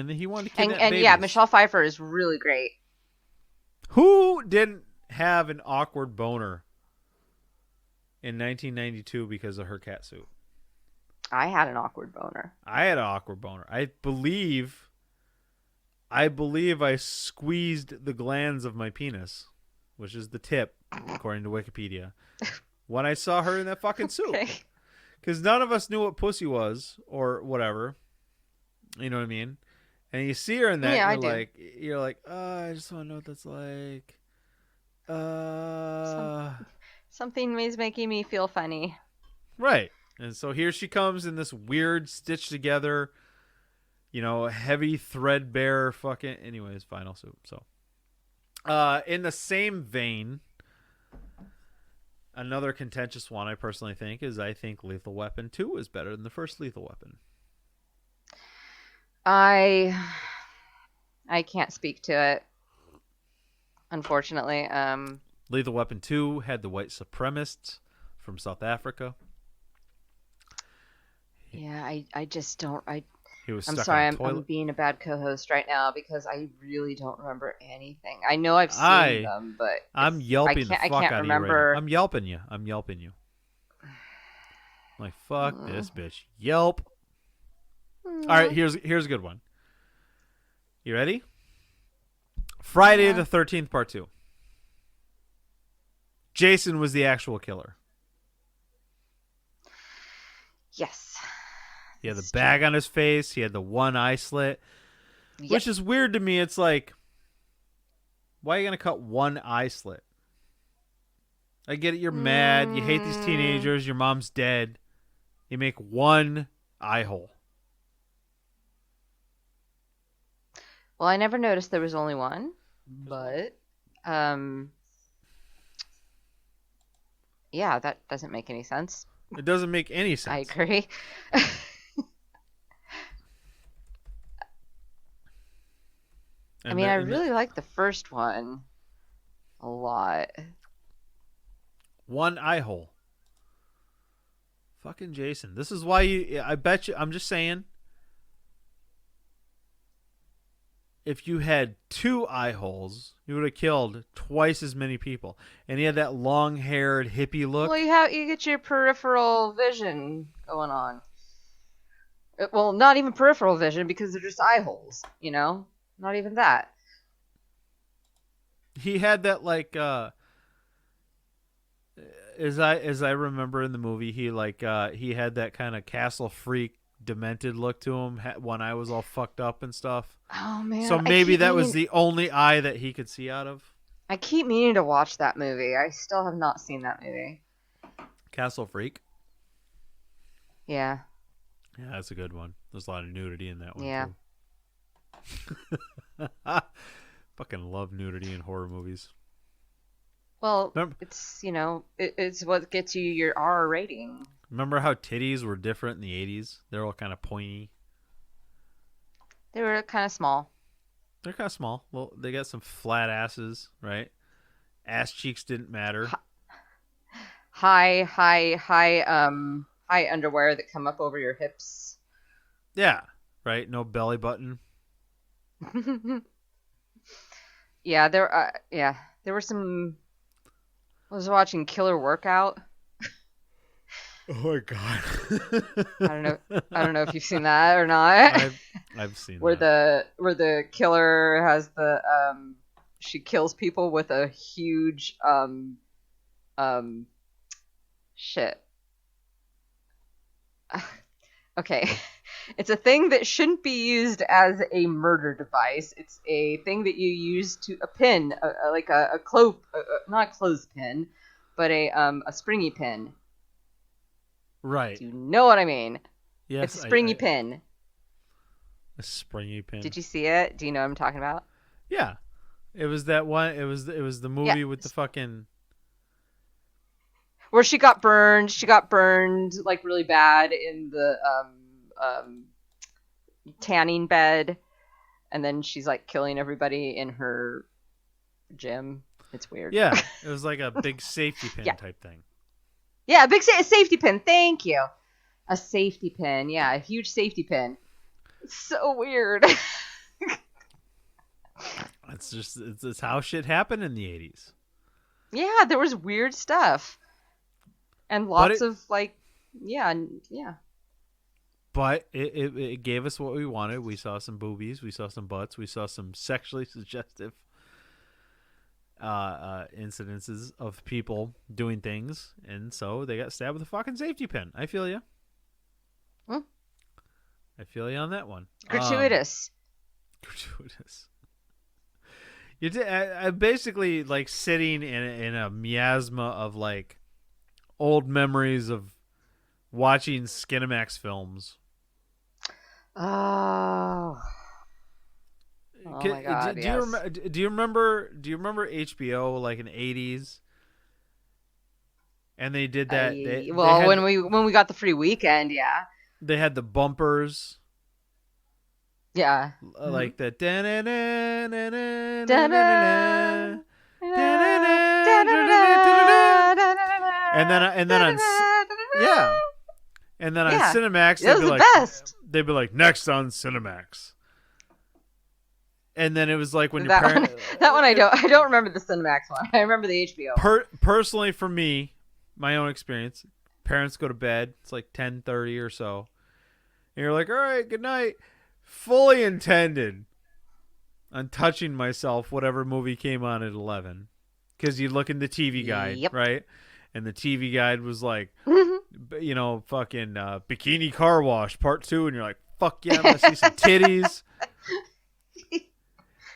then he wanted to kidnap And babies. yeah, Michelle Pfeiffer is really great. Who didn't have an awkward boner in 1992 because of her cat suit? I had an awkward boner. I had an awkward boner. I believe I squeezed the glands of my penis, which is the tip, according to Wikipedia, when I saw her in that fucking suit. Okay. Because none of us knew what pussy was or whatever. You know what I mean? And you see her in that, Yeah, and I do. you're like, oh, I just want to know what that's like. Something is making me feel funny. Right. And so here she comes in this weird stitched together, heavy threadbare fucking, anyways, final suit. So, in the same vein, another contentious one I personally think is I think Lethal Weapon 2 is better than the first Lethal Weapon. I can't speak to it, unfortunately. Lethal Weapon 2 had the white supremacists from South Africa. Yeah, I just don't. He was I'm stuck sorry, on a toilet. I'm being a bad co-host right now because I really don't remember anything. I know I've seen them, but I'm yelping the fuck out of you right remember. now. I'm yelping you. I'm like, fuck this bitch. Yelp. All right, here's a good one. You ready? Friday the 13th, part 2. Jason was the actual killer. Yes. He had the bag on his face. He had the one eye slit. Yep. Which is weird to me. It's like, why are you going to cut one eye slit? I get it. You're mad. You hate these teenagers. Your mom's dead. You make one eye hole. Well, I never noticed there was only one, but yeah, that doesn't make any sense. It doesn't make any sense. I agree. I mean, I really like the first one a lot. One eye hole. Fucking Jason. This is why I bet you, I'm just saying, if you had two eye holes, you would have killed twice as many people. And he had that long-haired hippie look. Well, you get your peripheral vision going on. Well, not even peripheral vision because they're just eye holes, Not even that. He had that as I remember in the movie, he had that kind of castle freak demented look to him. One eye was all fucked up and stuff. Oh man. So maybe that was the only eye that he could see out of. I keep meaning to watch that movie. I still have not seen that movie. Castle Freak. Yeah. Yeah, that's a good one. There's a lot of nudity in that one. Yeah. Too. Fucking love nudity in horror movies. Well, it's it's what gets you your R rating. Remember how titties were different in the 80s? They're all kind of pointy. They were kind of small. They're kind of small. Well, they got some flat asses, right? Ass cheeks didn't matter. High underwear that come up over your hips. Yeah, right. No belly button. Yeah, there were some. I was watching Killer Workout. Oh my god! I don't know if you've seen that or not. I've seen where that. where the killer has the she kills people with a huge shit. Okay. It's a thing that shouldn't be used as a murder device. It's a thing that you use to a pin, like a not a clothespin, but a springy pin. Right. Do you know what I mean? Yes. It's a springy pin. A springy pin. Did you see it? Do you know what I'm talking about? Yeah. It was that one. It was the movie with the fucking. Where she got burned. She got burned like really bad in the tanning bed, and then she's like killing everybody in her gym. It's weird. Yeah, it was like a big safety pin Yeah. type thing. Yeah, a big safety pin. Thank you. A safety pin. Yeah, a huge safety pin. It's so weird. It's how shit happened in the 80s. Yeah, there was weird stuff. And lots of like, yeah. But it gave us what we wanted. We saw some boobies. We saw some butts. We saw some sexually suggestive incidences of people doing things. And so they got stabbed with a fucking safety pin. I feel you. Hmm. I feel you on that one. Gratuitous. Gratuitous. I'm basically like sitting in a miasma of like old memories of watching Skinamax films. Oh. Oh my God! Do you remember HBO like in the 80s? And they did that. When we got the free weekend, yeah. They had the bumpers. Yeah. Like the and then on Cinemax that was the best. They'd be like next on Cinemax. And then it was like when that one I don't remember the Cinemax one. I remember the HBO. Personally, for me, my own experience, parents go to bed. It's like 10:30 or so, and you're like, "All right, good night." Fully intended on touching myself whatever movie came on at 11, because you look in the TV guide, right? And the TV guide was like, you know, fucking Bikini Car Wash Part 2, and you're like, "Fuck yeah, I'm gonna see some titties."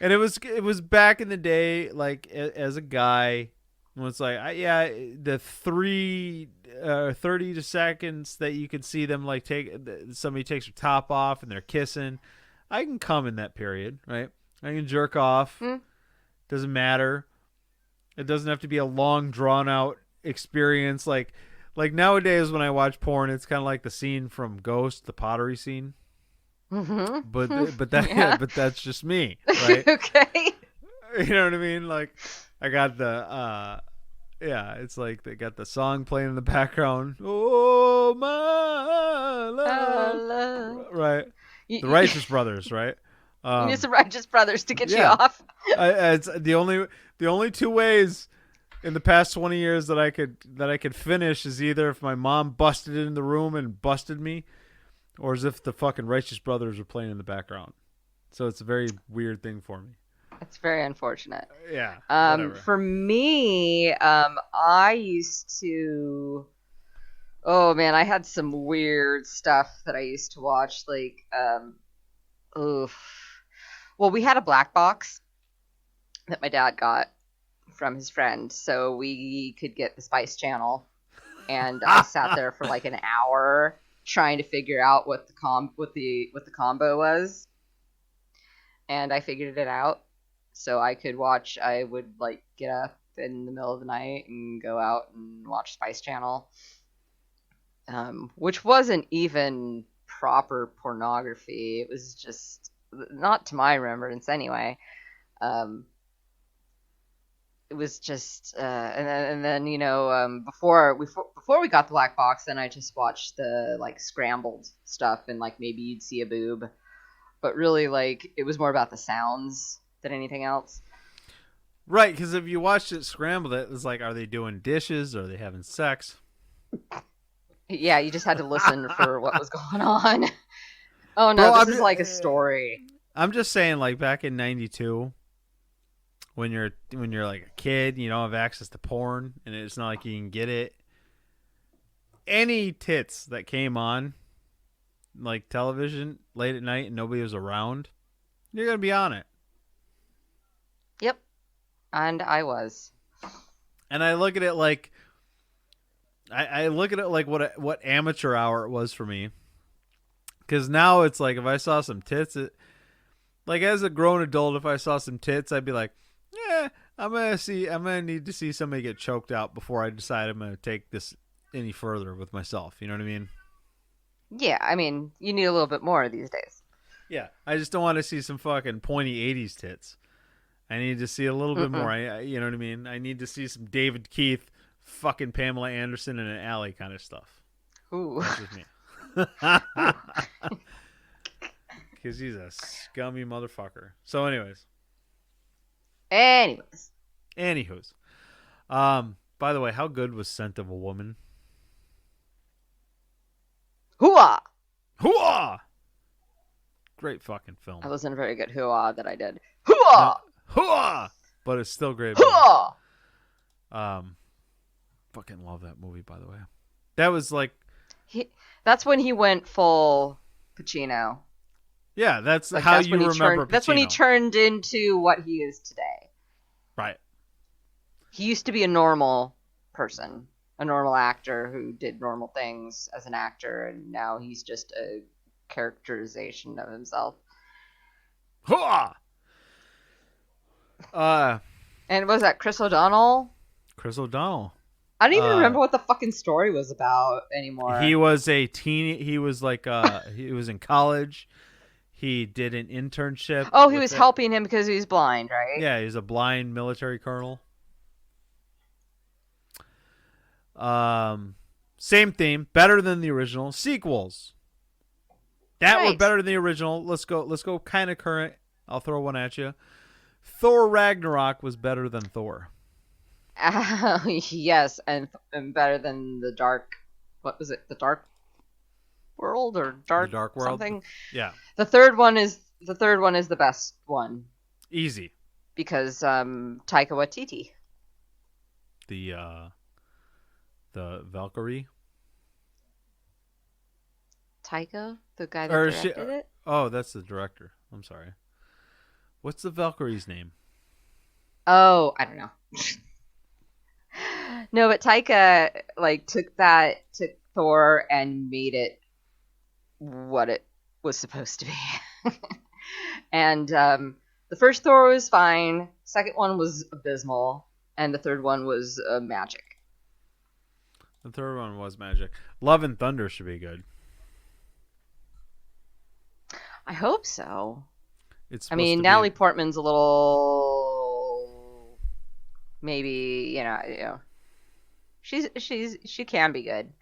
And it was back in the day, like as a guy, when it's like, the 30 seconds that you can see them like somebody takes their top off and they're kissing. I can come in that period, right? I can jerk off. Doesn't matter. It doesn't have to be a long, drawn out experience. Like nowadays when I watch porn, it's kind of like the scene from Ghost, the pottery scene. Mm-hmm. But that's just me, right? Okay. You know what I mean? Like, I got the it's like they got the song playing in the background. Oh my love, right? The Righteous Brothers, right? You need some Righteous Brothers to get you off. It's the only two ways in the past 20 years that I could finish is either if my mom busted in the room and busted me, or as if the fucking Righteous Brothers were playing in the background. So it's a very weird thing for me. It's very unfortunate. Yeah. For me, I used to. Oh man, I had some weird stuff that I used to watch. Like, well, we had a black box that my dad got from his friend, so we could get the Spice Channel, and I sat there for like an hour trying to figure out what the combo was, and I figured it out. So I could watch. I would like get up in the middle of the night and go out and watch Spice Channel, which wasn't even proper pornography. It was just not to my remembrance anyway. It was just, and then you know, before we got the black box, then I just watched the like scrambled stuff, and like maybe you'd see a boob, but really like it was more about the sounds than anything else. Right, because if you watched it scrambled, it was like, are they doing dishes? Are they having sex? Yeah, you just had to listen for what was going on. Oh no, this is like a story. I'm just saying, like back in '92. When you're like a kid, you don't have access to porn, and it's not like you can get it. Any tits that came on, like television, late at night and nobody was around, you're gonna be on it. Yep, and I was. And I look at it like, I look at it like what amateur hour it was for me. Because now it's like if I saw some tits, like as a grown adult, if I saw some tits, I'd be like, yeah, I'm gonna need to see somebody get choked out before I decide I'm gonna take this any further with myself. You know what I mean? Yeah, I mean, you need a little bit more these days. Yeah, I just don't want to see some fucking pointy '80s tits. I need to see a little bit more. You know what I mean? I need to see some David Keith, fucking Pamela Anderson in an alley kind of stuff. Ooh. That's just me. Because he's a scummy motherfucker. So, Anywho's. By the way, how good was Scent of a Woman? Hooah! Hooah! Great fucking film. That wasn't a very good hooah that I did. Hooah! Hooah! But it's still great. Hooah! Fucking love that movie, by the way. That was like... That's when he went full Pacino. Yeah, that's how you remember Pacino. That's when he turned into what he is today. Right. He used to be a normal person, a normal actor who did normal things as an actor, and now he's just a characterization of himself. Hooah! And was that Chris O'Donnell? Chris O'Donnell. I don't even remember what the fucking story was about anymore. He was a teen. He was like he was in college. He did an internship. Oh, he was helping him because he was blind, right? Yeah, he's a blind military colonel. Same theme, better than the original. Sequels that were better than the original. Let's go kind of current. I'll throw one at you. Thor Ragnarok was better than Thor. Yes, and better than the Dark. What was it? The Dark World or Dark World? Something? Yeah. The third one is the best one. Easy. Because Taika Waititi. The Valkyrie. Taika, the guy that directed it. Oh, that's the director. I'm sorry. What's the Valkyrie's name? Oh, I don't know. No, but Taika took Thor and made it what it was supposed to be. And the first Thor was fine. Second one was abysmal, and the third one was magic. The third one was magic. Love and Thunder should be good. I hope so. I mean, Natalie Portman's a little, maybe she can be good.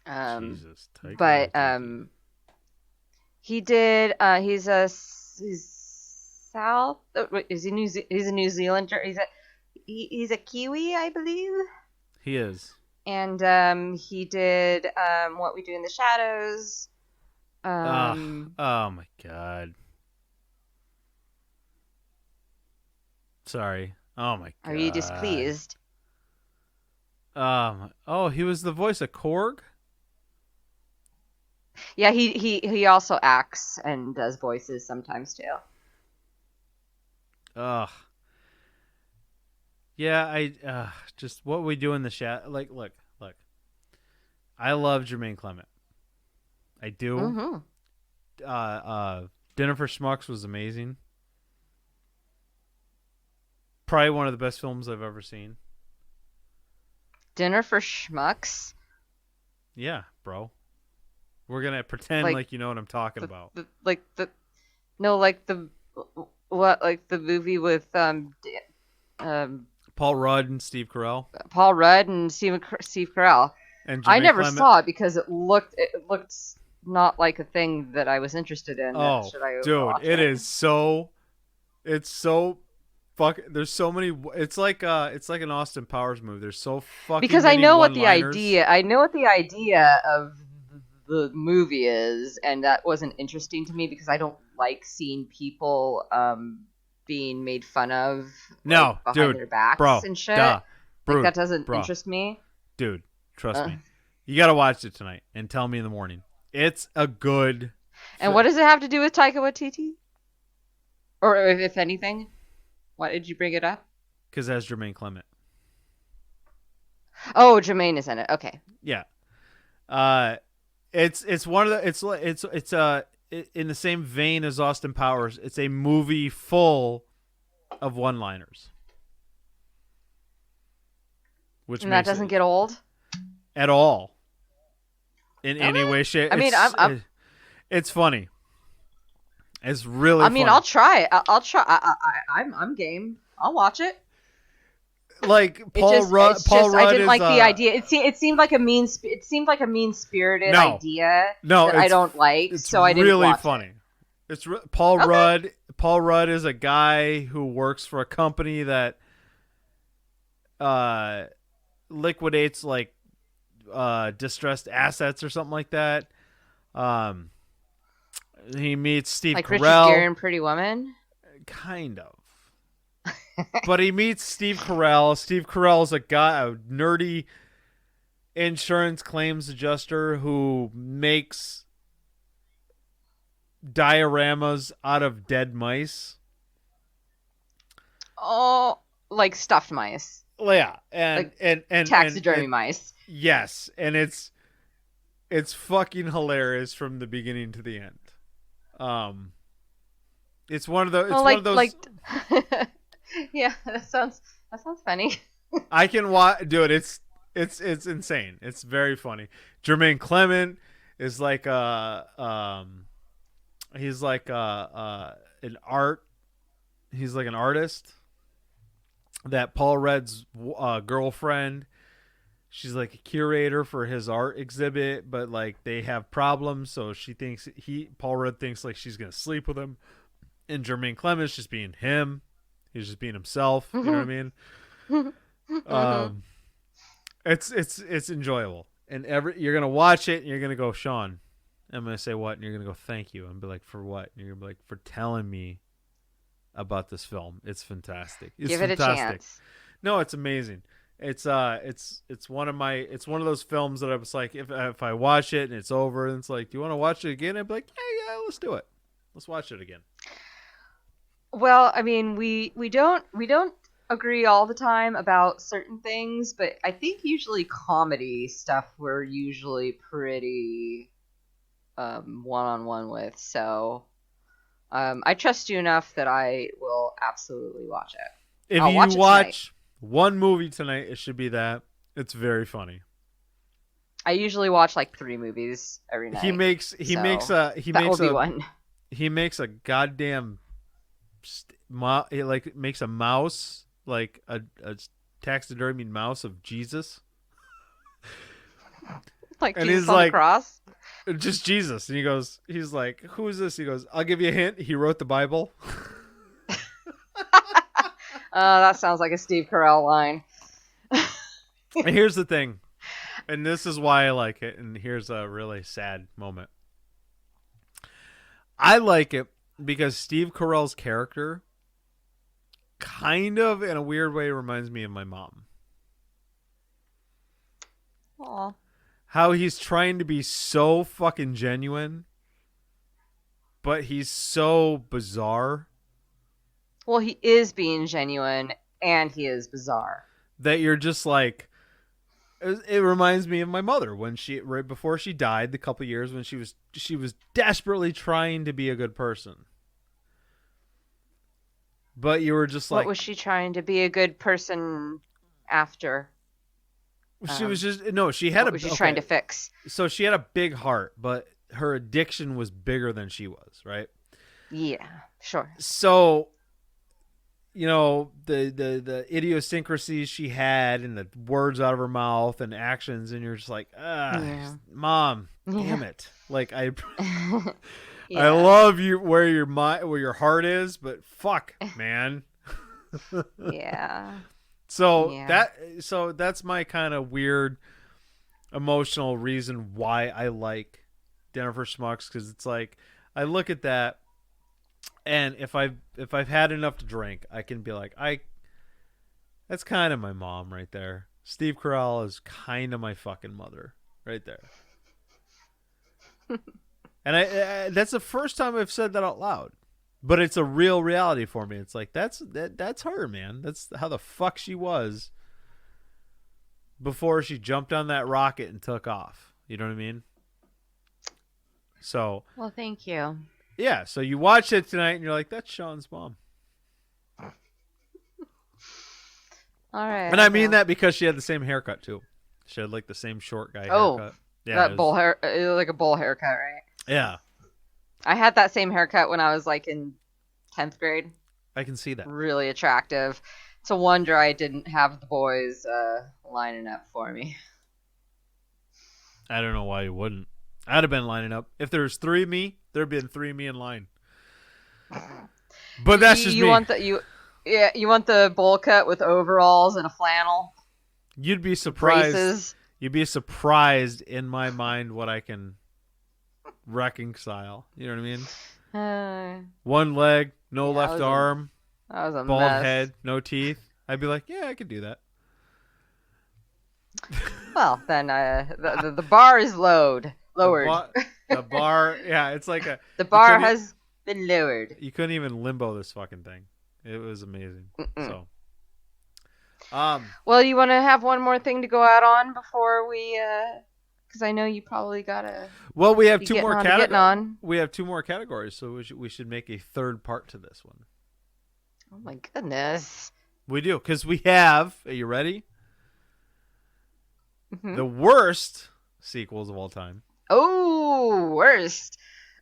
Jesus, but he did. He's South. Is he he's a New Zealander. He's a Kiwi, I believe. He is. And he did What We Do in the Shadows. Oh my god. Sorry. Oh my god. Are you displeased? He was the voice of Korg? Yeah, he also acts and does voices sometimes too. Ugh. Yeah, just What We Do in the Shadows. Look. I love Jermaine Clement. I do. Mm-hmm. Dinner for Schmucks was amazing. Probably one of the best films I've ever seen. Dinner for Schmucks? Yeah, bro. We're gonna pretend like you know what I'm talking about. The movie with Paul Rudd and Steve Carell. Paul Rudd and Steve Carell. And I never Clement. saw it because it looked not like a thing that I was interested in. Oh, dude, it's so fuck. There's so many. It's like an Austin Powers movie. There's so fucking because many I know what one-liners. I know what the idea of the movie is, and that wasn't interesting to me because I don't like seeing people being made fun of behind their backs and shit. That doesn't interest me. Dude, trust me. You got to watch it tonight and tell me in the morning. It's a good... And what does it have to do with Taika Waititi? Or if anything? Why did you bring it up? Because it has Jermaine Clement. Oh, Jermaine is in it. Okay. Yeah. It's one of the... It's in the same vein as Austin Powers. It's a movie full of one-liners. And that doesn't get old? At all. In any way, shape. I mean, it's funny. It's really. I mean, funny. I'll try it. I'll try. I'm game. I'll watch it. Like Paul Rudd. Paul Rudd I didn't is, like the idea. It seemed like a mean spirited idea that I don't like. So I didn't really watch funny. It's Paul Rudd. Paul Rudd is a guy who works for a company that liquidates like distressed assets or something like that. He meets Steve like Carell. Richard Gere and Pretty Woman. Kind of. But he meets Steve Carell. Steve Carell is a nerdy insurance claims adjuster who makes dioramas out of dead mice. Oh, like stuffed mice. Well, yeah, and taxidermy mice. Yes, and it's fucking hilarious from the beginning to the end. It's one of the. It's one of those. Yeah, that sounds funny. I can watch, dude. It's insane. It's very funny. Jermaine Clement is like he's like an art. He's like an artist. That Paul Rudd's girlfriend. She's like a curator for his art exhibit, but like they have problems, so she thinks Paul Rudd thinks like she's gonna sleep with him, and Jermaine Clement's just being him. He's just being himself. You know what I mean? It's enjoyable, and you're gonna watch it, and you're gonna go, Sean. I'm gonna say what, and you're gonna go, thank you, and be like, for what? And you're gonna be like, for telling me about this film. It's fantastic. It's Give it fantastic. a chance. No, it's amazing. It's one of those films that I was like, if I watch it and it's over, and it's like, do you want to watch it again? I'd be like, yeah, let's do it. Let's watch it again. Well, I mean, we don't agree all the time about certain things, but I think usually comedy stuff we're usually pretty one-on-one with. So I trust you enough that I will absolutely watch it. If you watch one movie tonight, it should be that. It's very funny. I usually watch like 3 movies every night. He makes a goddamn makes a mouse, like a taxidermy mouse of Jesus. Like and Jesus he's on like, the cross? Just Jesus. And he's like, who is this? He goes, I'll give you a hint. He wrote the Bible. That sounds like a Steve Carell line. And here's the thing, and this is why I like it, and here's a really sad moment. I like it because Steve Carell's character kind of, in a weird way, reminds me of my mom. Aw. How he's trying to be so fucking genuine, but he's so bizarre. Well, he is being genuine, and he is bizarre. That you're just like, it reminds me of my mother when right before she died, the couple years when she was desperately trying to be a good person. But you were just like, what was she trying to be a good person after? She was just she had what was she trying to fix? So she had a big heart, but her addiction was bigger than she was, right? Yeah, sure. So, the idiosyncrasies she had and the words out of her mouth and actions, and you're just like, Mom, damn it. Like I I love you where your heart is, but fuck, man. Yeah. So that's my kind of weird emotional reason why I like Jennifer Schmucks, because it's like I look at that, and if I've had enough to drink, I can be like, that's kind of my mom right there. Steve Carell is kind of my fucking mother right there. And that's the first time I've said that out loud. But it's a real reality for me. It's like that's her, man. That's how the fuck she was before she jumped on that rocket and took off. You know what I mean? So, well, thank you. Yeah, so you watch it tonight and you're like, that's Sean's mom. All right. And I mean that because she had the same haircut too. She had like the same short guy haircut. Yeah, that bowl hair, like a bowl haircut, right? Yeah. I had that same haircut when I was like in 10th grade. I can see that. Really attractive. It's a wonder I didn't have the boys lining up for me. I don't know why you wouldn't. I'd have been lining up. If there's 3 of me, there'd been 3 of me in line. But that's just you me. You want the bowl cut with overalls and a flannel? You'd be surprised. Braces. You'd be surprised in my mind what I can reconcile. You know what I mean? One leg, no left arm, That was a bald mess. head, no teeth. I'd be like, yeah, I could do that. Well, then the bar is lowered. The bar, yeah, it's like a. The bar has been lowered. You couldn't even limbo this fucking thing. It was amazing. So. Well, you want to have one more thing to go out on before we, because I know you probably gotta. Well, we have be 2 getting more on to getting categories. on. We have 2 more categories, so we should make a third part to this one. Oh my goodness. We do, because we have. Are you ready? Mm-hmm. The worst sequels of all time. Oh, worst.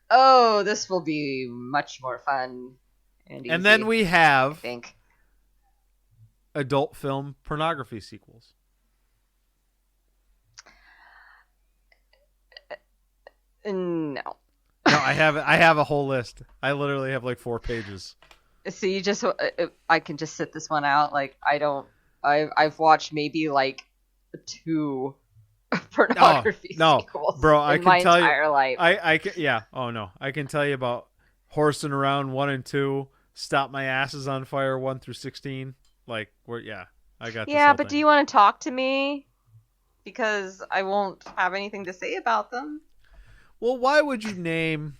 Oh, this will be much more fun and easy. And then we I have think. adult film pornography sequels. No. No, I have a whole list. I literally have like 4 pages. So you just, I can just sit this one out. Like I've watched maybe like 2 pornography sequels. Bro, I in can my tell entire you. life. I can, yeah. Oh no, I can tell you about Horsing Around 1 and 2, Stop My Asses on Fire 1 through 16. Like I got. Yeah, this but do you want to talk to me? Because I won't have anything to say about them. Well, why would you name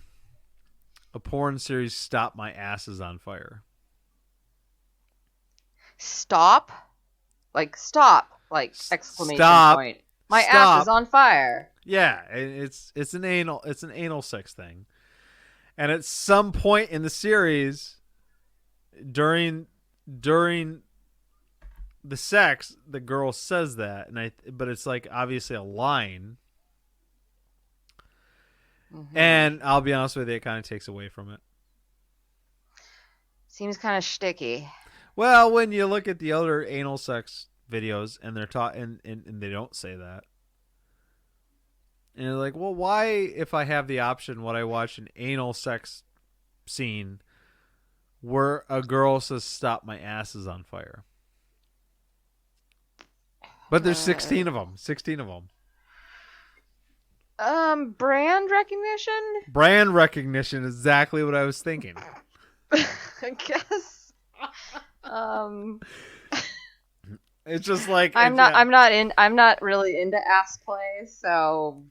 a porn series "Stop My Asses on Fire"? Stop, like exclamation Stop. point. My Stop. ass is on fire. Yeah, it's an anal sex thing, and at some point in the series, during the sex, the girl says that, but it's like obviously a line, and I'll be honest with you, it kind of takes away from it. Seems kind of shticky. Well, when you look at the other anal sex videos and they're taught and they don't say that. And you're like, well, why, if I have the option, would I watch an anal sex scene where a girl says, "Stop, my ass is on fire"? But there's 16 of them. 16 of them. Brand recognition? Brand recognition, exactly what I was thinking. I guess. It's just like I'm not really into ass play, so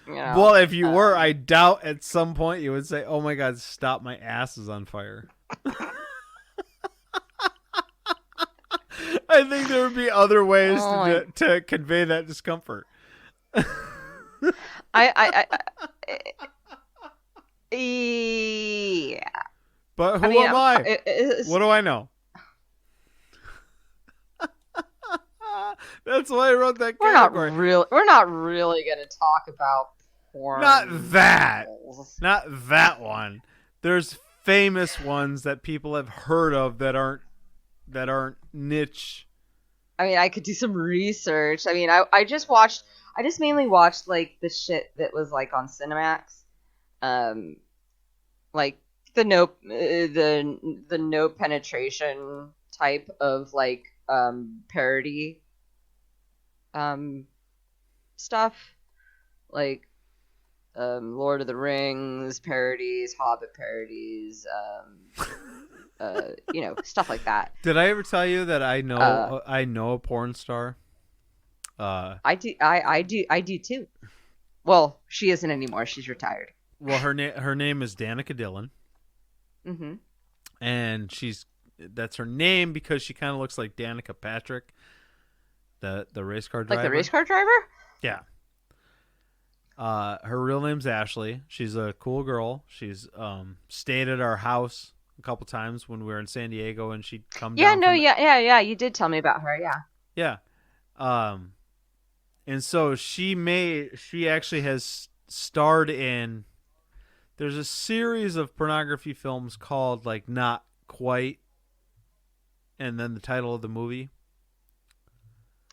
you know. Well, if you were, I doubt at some point you would say, "Oh my God, stop! My ass is on fire." I think there would be other ways to convey that discomfort. Yeah. But who am I? What do I know? That's why I wrote that category. We're not really gonna talk about porn. Not that one. There's famous ones that people have heard of that aren't niche. I mean, I could do some research. I mean, I just mainly watched like the shit that was like on Cinemax, like the no penetration type of like parody stuff, like Lord of the Rings parodies, Hobbit parodies, stuff like that. Did I ever tell you that I know a porn star? I do too. Well, she isn't anymore. She's retired. Well, her name is Danica Dillon. Mm-hmm. And that's her name because she kind of looks like Danica Patrick, the race car driver. Like the race car driver? Yeah. Her real name's Ashley. She's a cool girl. She's stayed at our house a couple times when we were in San Diego, and she'd come down. Yeah. You did tell me about her. Yeah. Yeah. And so she actually has starred in There's a series of pornography films called like Not Quite, and then the title of the movie.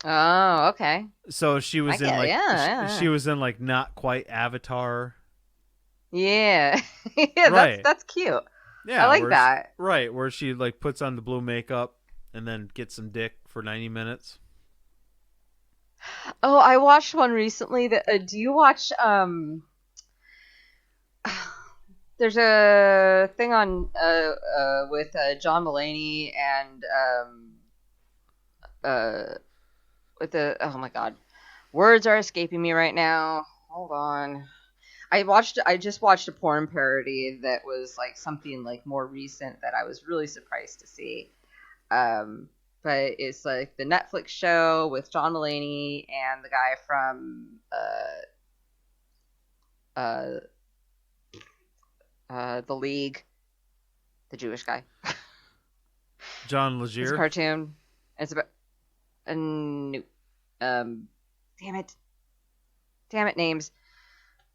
Oh, okay. So she was in like yeah. she was in like Not Quite Avatar. Yeah. Yeah, Right. that's cute. Yeah, I like where that. Right, where she like puts on the blue makeup and then gets some dick for 90 minutes. Oh, I watched one recently that do you watch there's a thing on with John Mulaney and with the oh my god. Words are escaping me right now. Hold on. I just watched a porn parody that was like something like more recent that I was really surprised to see. But it's like the Netflix show with John Mulaney and the guy from The League, the Jewish guy. John It's a Legier. cartoon. It's about no, damn it, names.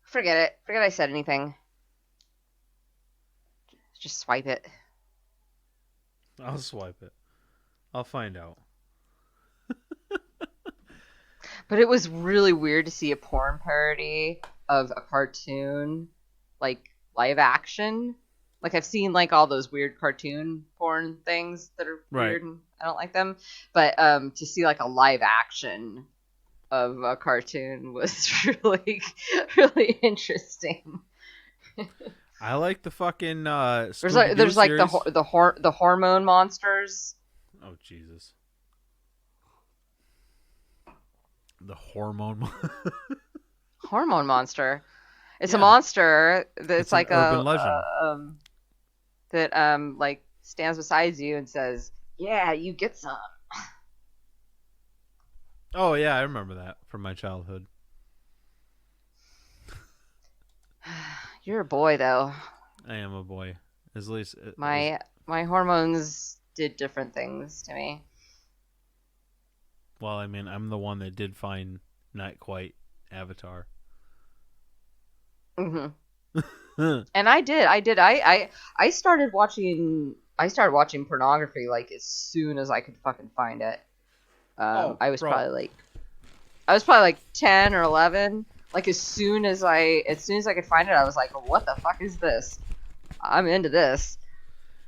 Forget it. Forget I said anything. Just swipe it. I'll swipe it. I'll find out. But it was really weird to see a porn parody of a cartoon, like live action. Like I've seen like all those weird cartoon porn things that are Right. weird and I don't like them. But to see like a live action of a cartoon was really, really interesting. I like the fucking There's like Scooby-Doo the series. the hormone monsters. Oh Jesus. The hormone. Hormone monster. It's a Yeah. monster that's It's an like urban a legend. that like stands beside you and says, "Yeah, you get some." Oh yeah, I remember that from my childhood. You're a boy though. I am a boy. At least My hormones did different things to me. well, I mean, I'm the one that did find Not Quite Avatar. And I started watching pornography like as soon as I could fucking find it. I was bro. probably like 10 or 11. Like as soon as I could find it, I was like, "What the fuck is this? I'm into this."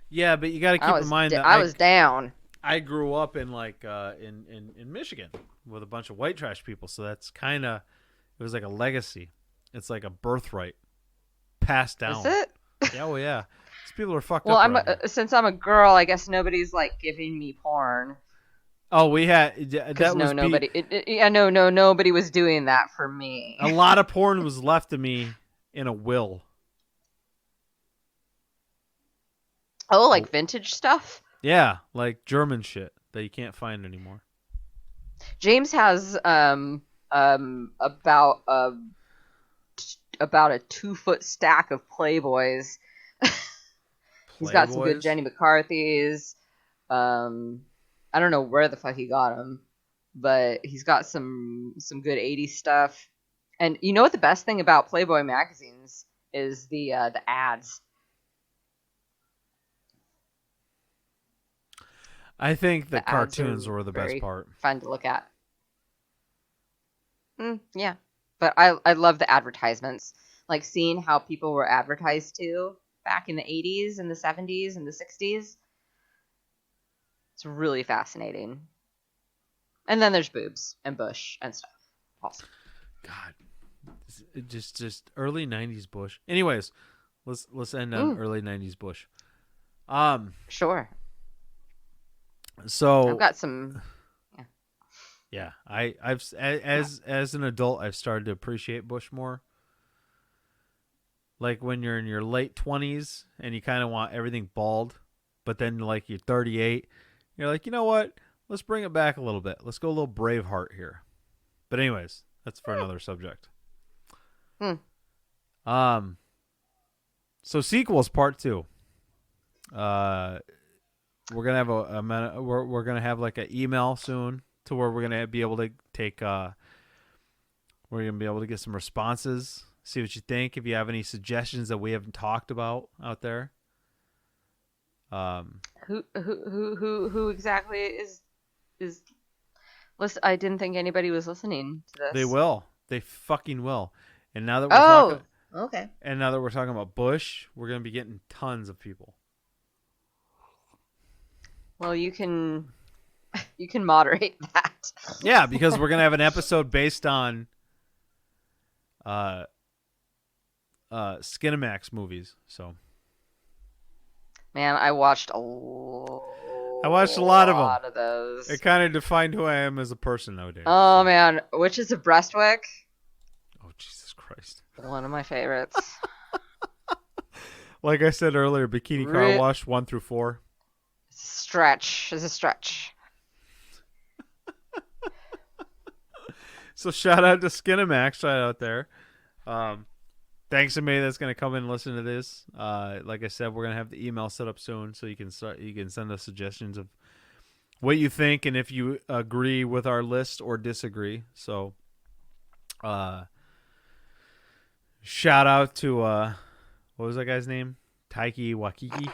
Yeah, but you got to keep in mind that I was down. I grew up in like in Michigan with a bunch of white trash people, so that's kind of it was like a legacy. It's like a birthright passed down. Is it? Yeah, well, yeah. These people are fucked Well, up. I'm around here. since I'm a girl, I guess nobody's like giving me porn. Oh, we had that was nobody was doing that for me. a lot of porn was left to me in a will. Oh, like vintage stuff. Yeah, like German shit that you can't find anymore. James has about a 2-foot stack of Playboys. He's got some good Playboys? Jenny McCarthy's. I don't know where the fuck he got them, but he's got some good 80s stuff. And you know what the best thing about Playboy magazines is the ads. I think the The ads are cartoons were the best very part. Fun to look at. Yeah, but I love the advertisements. Like seeing how people were advertised to back in the 80s and the 70s and the 60s. It's really fascinating. And then there's boobs and bush and stuff. Also. God, just early '90s Bush. Anyways, let's end on early '90s Bush. Sure. So I've got some. yeah, I've as an adult, I've started to appreciate Bush more. Like when you're in your late 20s and you kind of want everything bald, but then like you're 38, you're like, you know what? Let's bring it back a little bit. Let's go a little Braveheart here. But anyways, that's for another subject. So sequels part 2. We're gonna have we're gonna have like an email soon to where we're gonna be able to take we're gonna be able to get some responses See what you think. If you have any suggestions that we haven't talked about out there. Who exactly is listen, I didn't think anybody was listening to this. They will. They fucking will. And now that we're talking okay. And now that we're talking about Bush, we're going to be getting tons of people. Well, you can moderate that. Yeah, because we're going to have an episode based on Skinamax movies. So, man, I watched a lot of them. of those. It kind of defined who I am as a person nowadays. Oh man, Witches of Breastwick. Oh, Jesus Christ. One of my favorites. Like I said earlier, Bikini Car Wash 1 through 4. It's a stretch. So shout out to Skinamax right out there. Thanks to me that's going to come in and listen to this. Like I said, we're going to have the email set up soon, so you can send us suggestions of what you think and if you agree with our list or disagree. So shout out to what was that guy's name? Taika Waititi.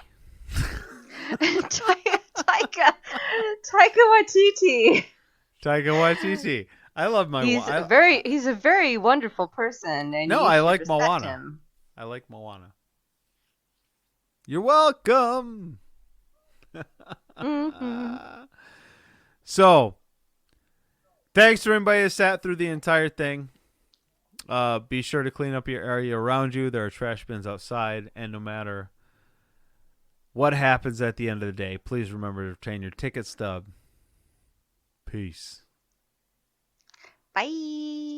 Taika Waititi. Taika Waititi. I love my. He's a very wonderful person. And no, you I should like respect Moana. him. I like Moana. You're welcome. Mm-hmm. So, thanks for everybody that sat through the entire thing. Be sure to clean up your area around you. There are trash bins outside, and no matter what happens at the end of the day, please remember to retain your ticket stub. Peace. Bye.